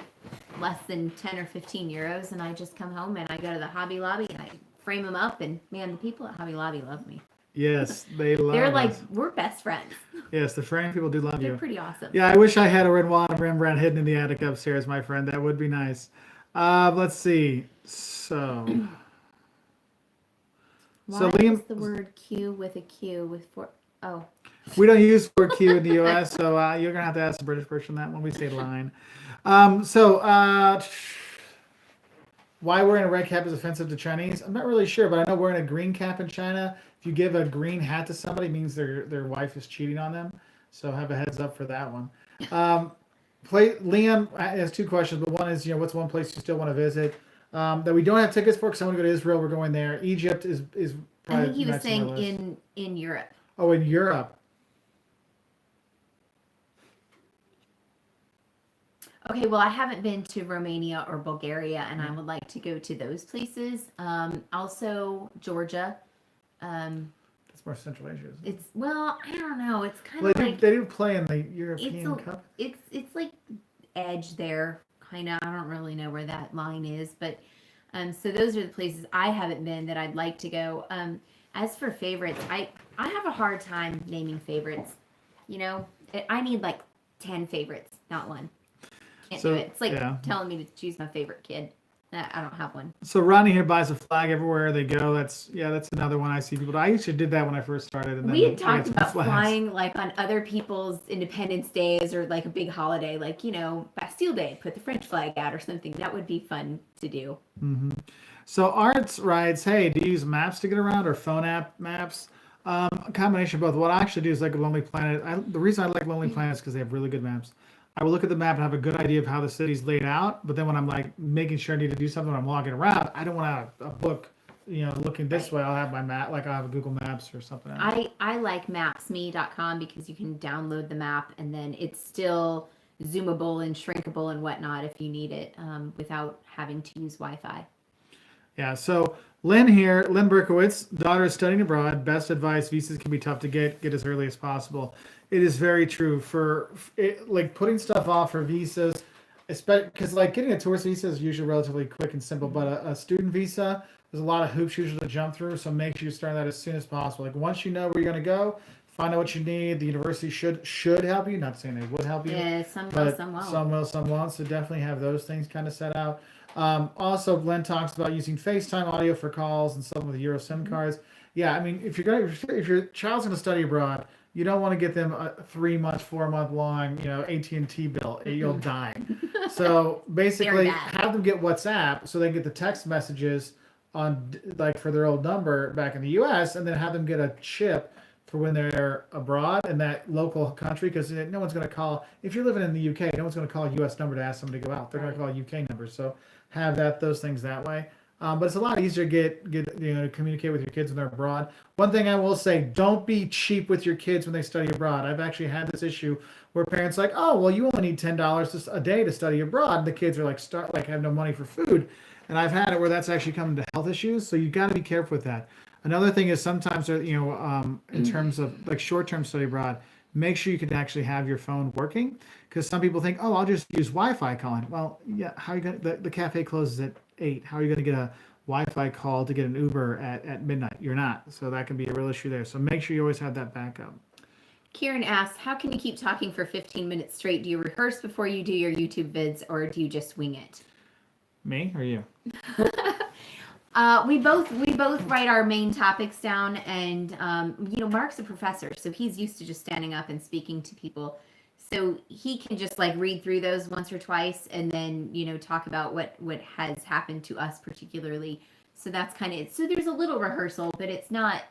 less than 10 or 15 euros. And I just come home and I go to the Hobby Lobby and I frame them up, and man, the people at Hobby Lobby love me. Yes, they love They're us. Like, we're best friends. Yes, the frame people do love you. They're pretty awesome. Yeah, I wish I had a Rembrandt hidden in the attic upstairs, my friend. That would be nice. Let's see. So... Why is the word Q with a Q with 4? Oh. We don't use 4Q in the U.S., so you're going to have to ask the British person that when we say line. Why wearing a red cap is offensive to Chinese? I'm not really sure, but I know wearing a green cap in China, if you give a green hat to somebody, it means their wife is cheating on them. So have a heads up for that one. Liam has 2 questions, but one is, what's one place you still want to visit? That we don't have tickets for because I want to go to Israel. We're going there. Egypt is probably. I think he was saying in Europe. Oh, in Europe. Okay, well, I haven't been to Romania or Bulgaria, and I would like to go to those places. Also, Georgia. It's more Central Asia. I don't know. It's kind of like they do play in the European Cup. It's like edge there. Kind of. I don't really know where that line is, but So those are the places I haven't been that I'd like to go. As for favorites, I have a hard time naming favorites. You know, I need like 10 favorites, not one. Can't do it. It's like telling me to choose my favorite kid. I don't have one. So Ronnie here buys a flag everywhere they go. That's another one I see people. I used to did that when I first started. And then we had talked about flying like on other people's Independence Days or like a big holiday, like, you know, Bastille Day, put the French flag out or something. That would be fun to do. Mm-hmm. So Arts writes, hey, do you use maps to get around or phone app maps? A combination of both. What I actually do is like a Lonely Planet. The reason I like Lonely Planet is because they have really good maps. I will look at the map and have a good idea of how the city's laid out. But then when I'm like making sure I need to do something when I'm walking around, I don't want to have a book, you know, looking this way. I'll have my map, like I'll have a Google Maps or something. I like mapsme.com because you can download the map and then it's still zoomable and shrinkable and whatnot if you need it without having to use Wi-Fi. Yeah, so Lynn here, Lynn Berkowitz, daughter is studying abroad. Best advice, visas can be tough to get as early as possible. It is very true like putting stuff off for visas, especially because like getting a tourist visa is usually relatively quick and simple, but a student visa, there's a lot of hoops usually to jump through, so make sure you start that as soon as possible. Like once you know where you're going to go, find out what you need. The university should help you, not saying they would help you. Yeah, some will, some won't. Some will, some won't, so definitely have those things kind of set out. Also, Glenn talks about using FaceTime audio for calls and some with Euro SIM cards. Yeah, I mean, if your child's going to study abroad, you don't want to get them a 3-month, 4-month long, you know, AT&T bill. You'll die. So basically, have them get WhatsApp so they can get the text messages on like for their old number back in the U.S. and then have them get a chip for when they're abroad in that local country, because no one's going to call. If you're living in the UK, no one's going to call a U.S. number to ask somebody to go out. They're going to call a UK number. So have those things that way. But it's a lot easier to get to communicate with your kids when they're abroad. One thing I will say, don't be cheap with your kids when they study abroad. I've actually had this issue where parents are like, oh, well, you only need $10 a day to study abroad. And the kids are like have no money for food. And I've had it where that's actually come to health issues. So you got to be careful with that. Another thing is sometimes, in terms of like short-term study abroad, make sure you can actually have your phone working, because some people think, oh, I'll just use Wi-Fi calling. Well, yeah, how are you going to, the cafe closes at 8. How are you going to get a Wi-Fi call to get an Uber at midnight? You're not. So that can be a real issue there. So make sure you always have that backup. Kieran asks, how can you keep talking for 15 minutes straight? Do you rehearse before you do your YouTube vids, or do you just wing it? Me or you? We both write our main topics down, and Mark's a professor, so he's used to just standing up and speaking to people. So he can just like read through those once or twice and then, talk about what has happened to us particularly. So that's kind of it. So there's a little rehearsal, but it's not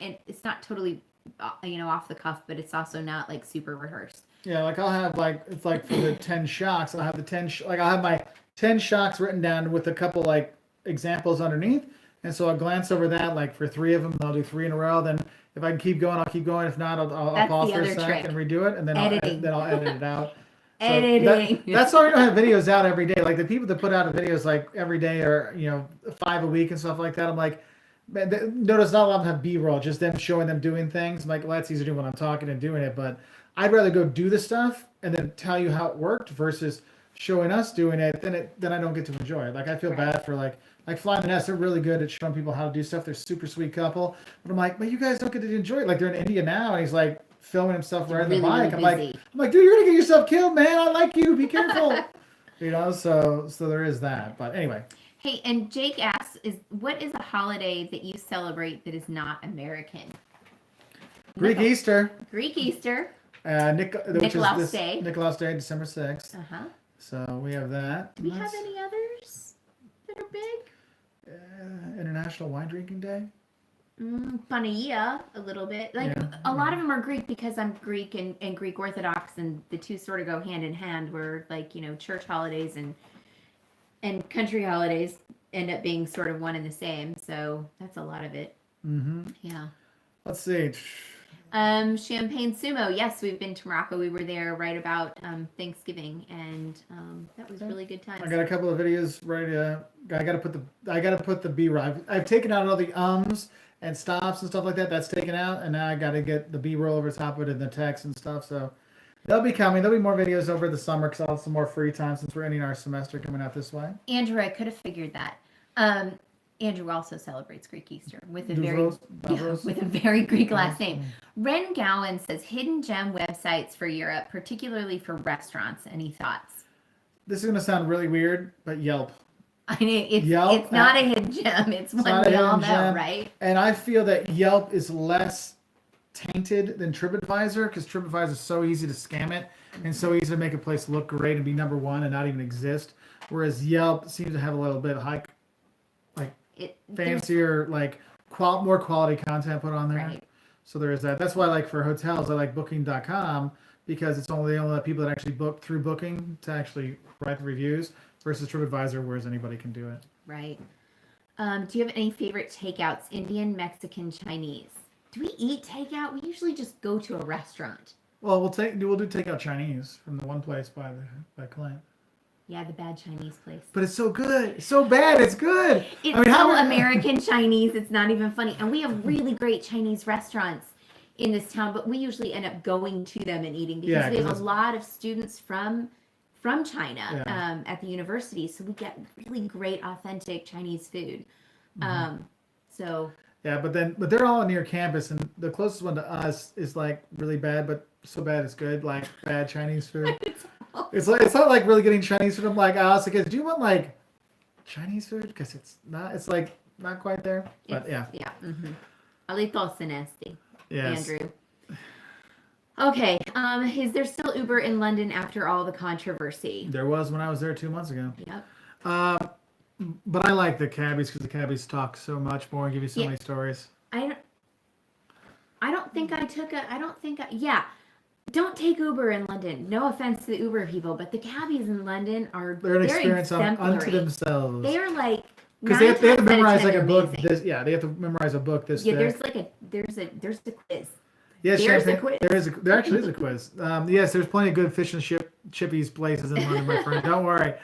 totally, off the cuff, but it's also not like super rehearsed. Yeah, like I'll have it's like for the 10 shocks, I'll have I'll have my 10 shocks written down with a couple like examples underneath. And so I'll glance over that, like for 3 of them, I'll do 3 in a row. Then if I can keep going, I'll keep going. If not, I'll pause for a sec and redo it, and then I'll edit it out. Editing. That's why we don't have videos out every day. Like the people that put out videos like every day or 5 a week and stuff like that. I'm like, notice not a lot of them have B-roll, just them showing them doing things. I'm like, well, that's easy to do when I'm talking and doing it. But I'd rather go do the stuff and then tell you how it worked versus showing us doing it. Then I don't get to enjoy it. Like I feel bad for like Fly the Nest. They're really good at showing people how to do stuff. They're a super sweet couple. But I'm like, but you guys don't get to enjoy it. Like they're in India now, and he's like filming himself riding the bike. I'm like, dude, you're gonna get yourself killed, man. I like you. Be careful. So there is that. But anyway. Hey, and Jake asks, what is a holiday that you celebrate that is not American? Greek Easter. Nicholas Day. Nicholas Day, December 6th. Uh-huh. So we have that. Do we have any others that are big? International Wine Drinking Day. Panaya, a little bit. A lot of them are Greek because I'm Greek and Greek Orthodox, and the two sort of go hand in hand. Where church holidays and country holidays end up being sort of one and the same. So that's a lot of it. Mm-hmm. Yeah. Let's see. Champagne Sumo. Yes, we've been to Morocco. We were there right about Thanksgiving, and that was really good times. I got a couple of videos ready to. I gotta put the B-roll. I've taken out all the ums and stops and stuff like that. That's taken out, and now I got to get the B-roll over top of it and the text and stuff. So they'll be coming. There'll be more videos over the summer because I'll have some more free time since we're ending our semester coming out this way. Andrew, I could have figured that. Andrew also celebrates Greek Easter with a Duvros? with a very Greek last name. Ren Gowan says hidden gem websites for Europe, particularly for restaurants. Any thoughts? This is going to sound really weird, but Yelp. I mean, Yelp, it's not a hidden gem. It's one we all know, right? And I feel that Yelp is less tainted than TripAdvisor because TripAdvisor is so easy to scam it and so easy to make a place look great and be number one and not even exist. Whereas Yelp seems to have a little bit high, like fancier, like more quality content put on there. Right. So there is that. That's why, like for hotels, I like Booking.com because they only let people that actually book through Booking to actually write the reviews versus TripAdvisor, whereas anybody can do it. Right. Do you have any favorite takeouts? Indian, Mexican, Chinese? Do we eat takeout? We usually just go to a restaurant. Well, we'll do takeout Chinese from the one place by Clint. Yeah, the bad Chinese place. But it's so good. It's so bad. It's good. It's American Chinese. It's not even funny. And we have really great Chinese restaurants in this town, but we usually end up going to them and eating because we have a lot of students from China at the university, so we get really great authentic Chinese food. So yeah, but they're all near campus, and the closest one to us is like really bad, but so bad it's good, like bad Chinese food. It's not like really getting Chinese food. I'm like, I asked the kids, do you want like Chinese food? Because it's like not quite there. But yeah. Alito Sinesti. Yes. Andrew. Okay. Is there still Uber in London after all the controversy? There was when I was there 2 months ago. Yep. But I like the cabbies because the cabbies talk so much more and give you so many stories. Don't take Uber in London. No offense to the Uber people, but the cabbies in London they're an experience unto themselves. They are like because they have to memorize like a book. They have to memorize a book. There's a quiz. Yes, there actually is a quiz. Yes, there's plenty of good fish and chippies places in London, my friend. Don't worry.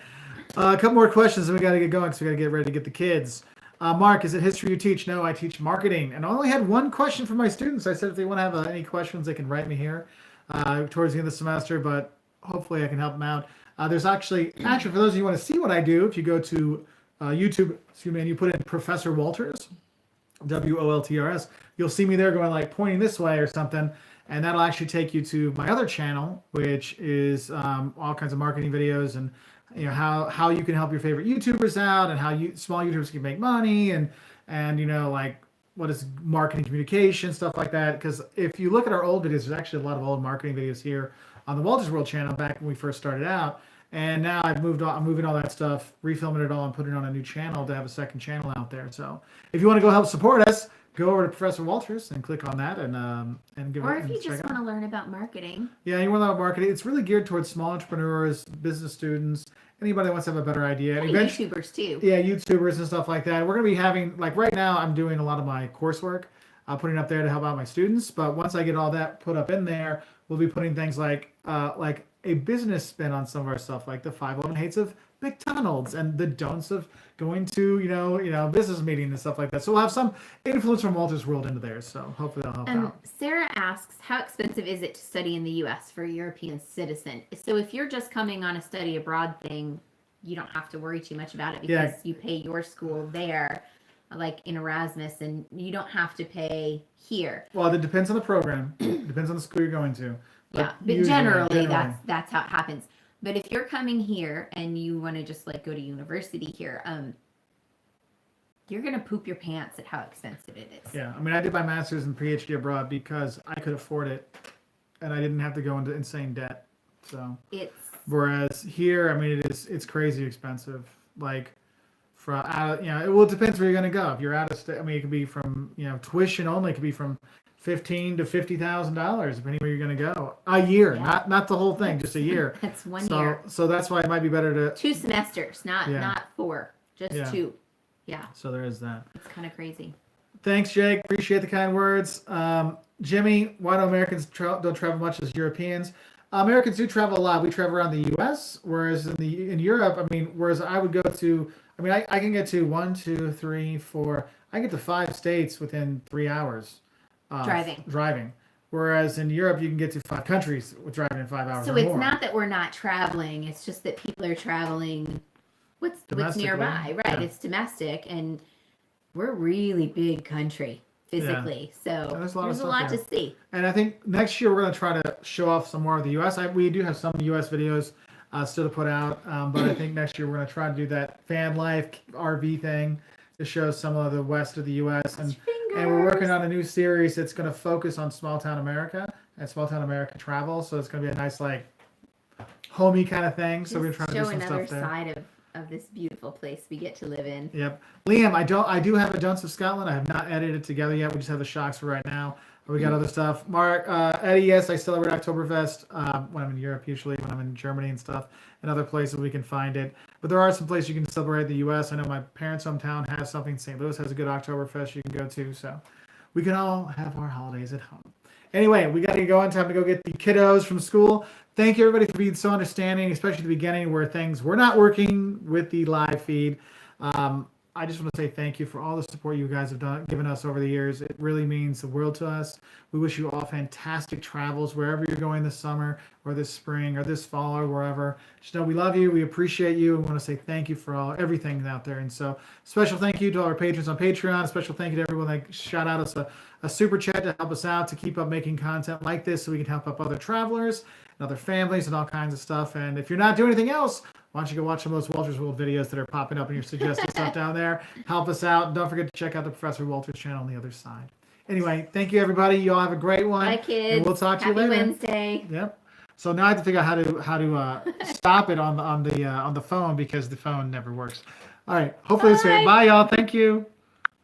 A couple more questions, and we got to get going because we got to get ready to get the kids. Mark, is it history you teach? No, I teach marketing, and I only had one question for my students. I said if they want to have any questions, they can write me here towards the end of the semester, but hopefully I can help them out. There's actually for those of you who want to see what I do, if you go to YouTube, and you put in Professor Wolters, Woltrs, you'll see me there going like pointing this way or something, and that'll actually take you to my other channel, which is all kinds of marketing videos and how you can help your favorite YouTubers out and how small YouTubers can make money and like what is marketing communication, stuff like that. Because if you look at our old videos, there's actually a lot of old marketing videos here on the Wolters World channel back when we first started out. And now I'm moving all that stuff, refilming it all, and putting it on a new channel to have a second channel out there. So if you want to go help support us, go over to Professor Wolters and click on that and give it. Or if you just want to learn about marketing. Yeah, you want to learn about marketing. It's really geared towards small entrepreneurs, business students, anybody that wants to have a better idea. And YouTubers too. Yeah, YouTubers and stuff like that. We're going to be having, like right now, I'm doing a lot of my coursework, putting up there to help out my students. But once I get all that put up in there, we'll be putting things like a business spin on some of our stuff, like the 511 hates of McDonald's and the don'ts of going to business meetings and stuff like that. So we'll have some influence from Wolters World into there. So hopefully that'll help out. Sarah asks, how expensive is it to study in the U.S. for a European citizen? So if you're just coming on a study abroad thing, you don't have to worry too much about it because you pay your school there, like in Erasmus, and you don't have to pay here. Well, it depends on the program. It depends on the school you're going to. But generally that's how it happens. But if you're coming here and you want to just like go to university here, you're gonna poop your pants at how expensive it is. Yeah, I mean, I did my master's and PhD abroad because I could afford it, and I didn't have to go into insane debt. So whereas here, I mean, it's crazy expensive. Like it depends where you're gonna go. If you're out of state, I mean, it could be from tuition only. It could be from $15,000 to $50,000, depending where you're going to go. A year, not the whole thing, just a year. That's 1 year. So that's why it might be better to 2 semesters, not 4, just 2. Yeah. So there is that. It's kind of crazy. Thanks, Jake. Appreciate the kind words. Jimmy, why do Americans don't travel much as Europeans? Americans do travel a lot. We travel around the U.S., whereas in Europe, I mean, I would go to, I can get to 1, 2, 3, 4. I get to 5 states within 3 hours. Driving. Whereas in Europe, you can get to 5 countries with driving in 5 hours. So it's not that we're not traveling; it's just that people are traveling. What's nearby, right? Yeah. It's domestic, and we're really big country physically, so there's a there's a lot to see. And I think next year we're going to try to show off some more of the U.S. We do have some U.S. videos still to put out, but I think next year we're going to try to do that van life RV thing to show some of the west of the U.S. And we're working on a new series that's going to focus on small town America and small town America travel. So it's going to be a nice like homey kind of thing. So we're trying to do some stuff there. Side of this beautiful place we get to live in. Yep. Liam, I do have a Dunce of Scotland. I have not edited it together yet. We just have the shocks for right now. We got other stuff. Mark, Eddie, yes, I celebrate Oktoberfest when I'm in Europe, usually when I'm in Germany and stuff, and other places we can find it. But there are some places you can celebrate in the U.S. I know my parents' hometown has something. St. Louis has a good Oktoberfest you can go to. So we can all have our holidays at home. Anyway, we got to go on time to go get the kiddos from school. Thank you, everybody, for being so understanding, especially at the beginning where things were not working with the live feed. I just want to say thank you for all the support you guys have given us over the years. It really means the world to us. We wish you all fantastic travels wherever you're going this summer or this spring or this fall or wherever. Just know we love you. We appreciate you. We want to say thank you for everything out there. And so special thank you to all our patrons on Patreon. Special thank you to everyone that shot out us a super chat to help us out to keep up making content like this so we can help up other travelers and other families and all kinds of stuff. And if you're not doing anything else, why don't you go watch some of those Wolters World videos that are popping up in your suggested stuff down there. Help us out. Don't forget to check out the Professor Wolters channel on the other side. Anyway, thank you, everybody. You all have a great one. Bye, kids. And we'll talk to you later. Happy Wednesday. Yep. So now I have to figure out how to stop it on the phone because the phone never works. All right. Hopefully it's great. Bye, y'all. Thank you.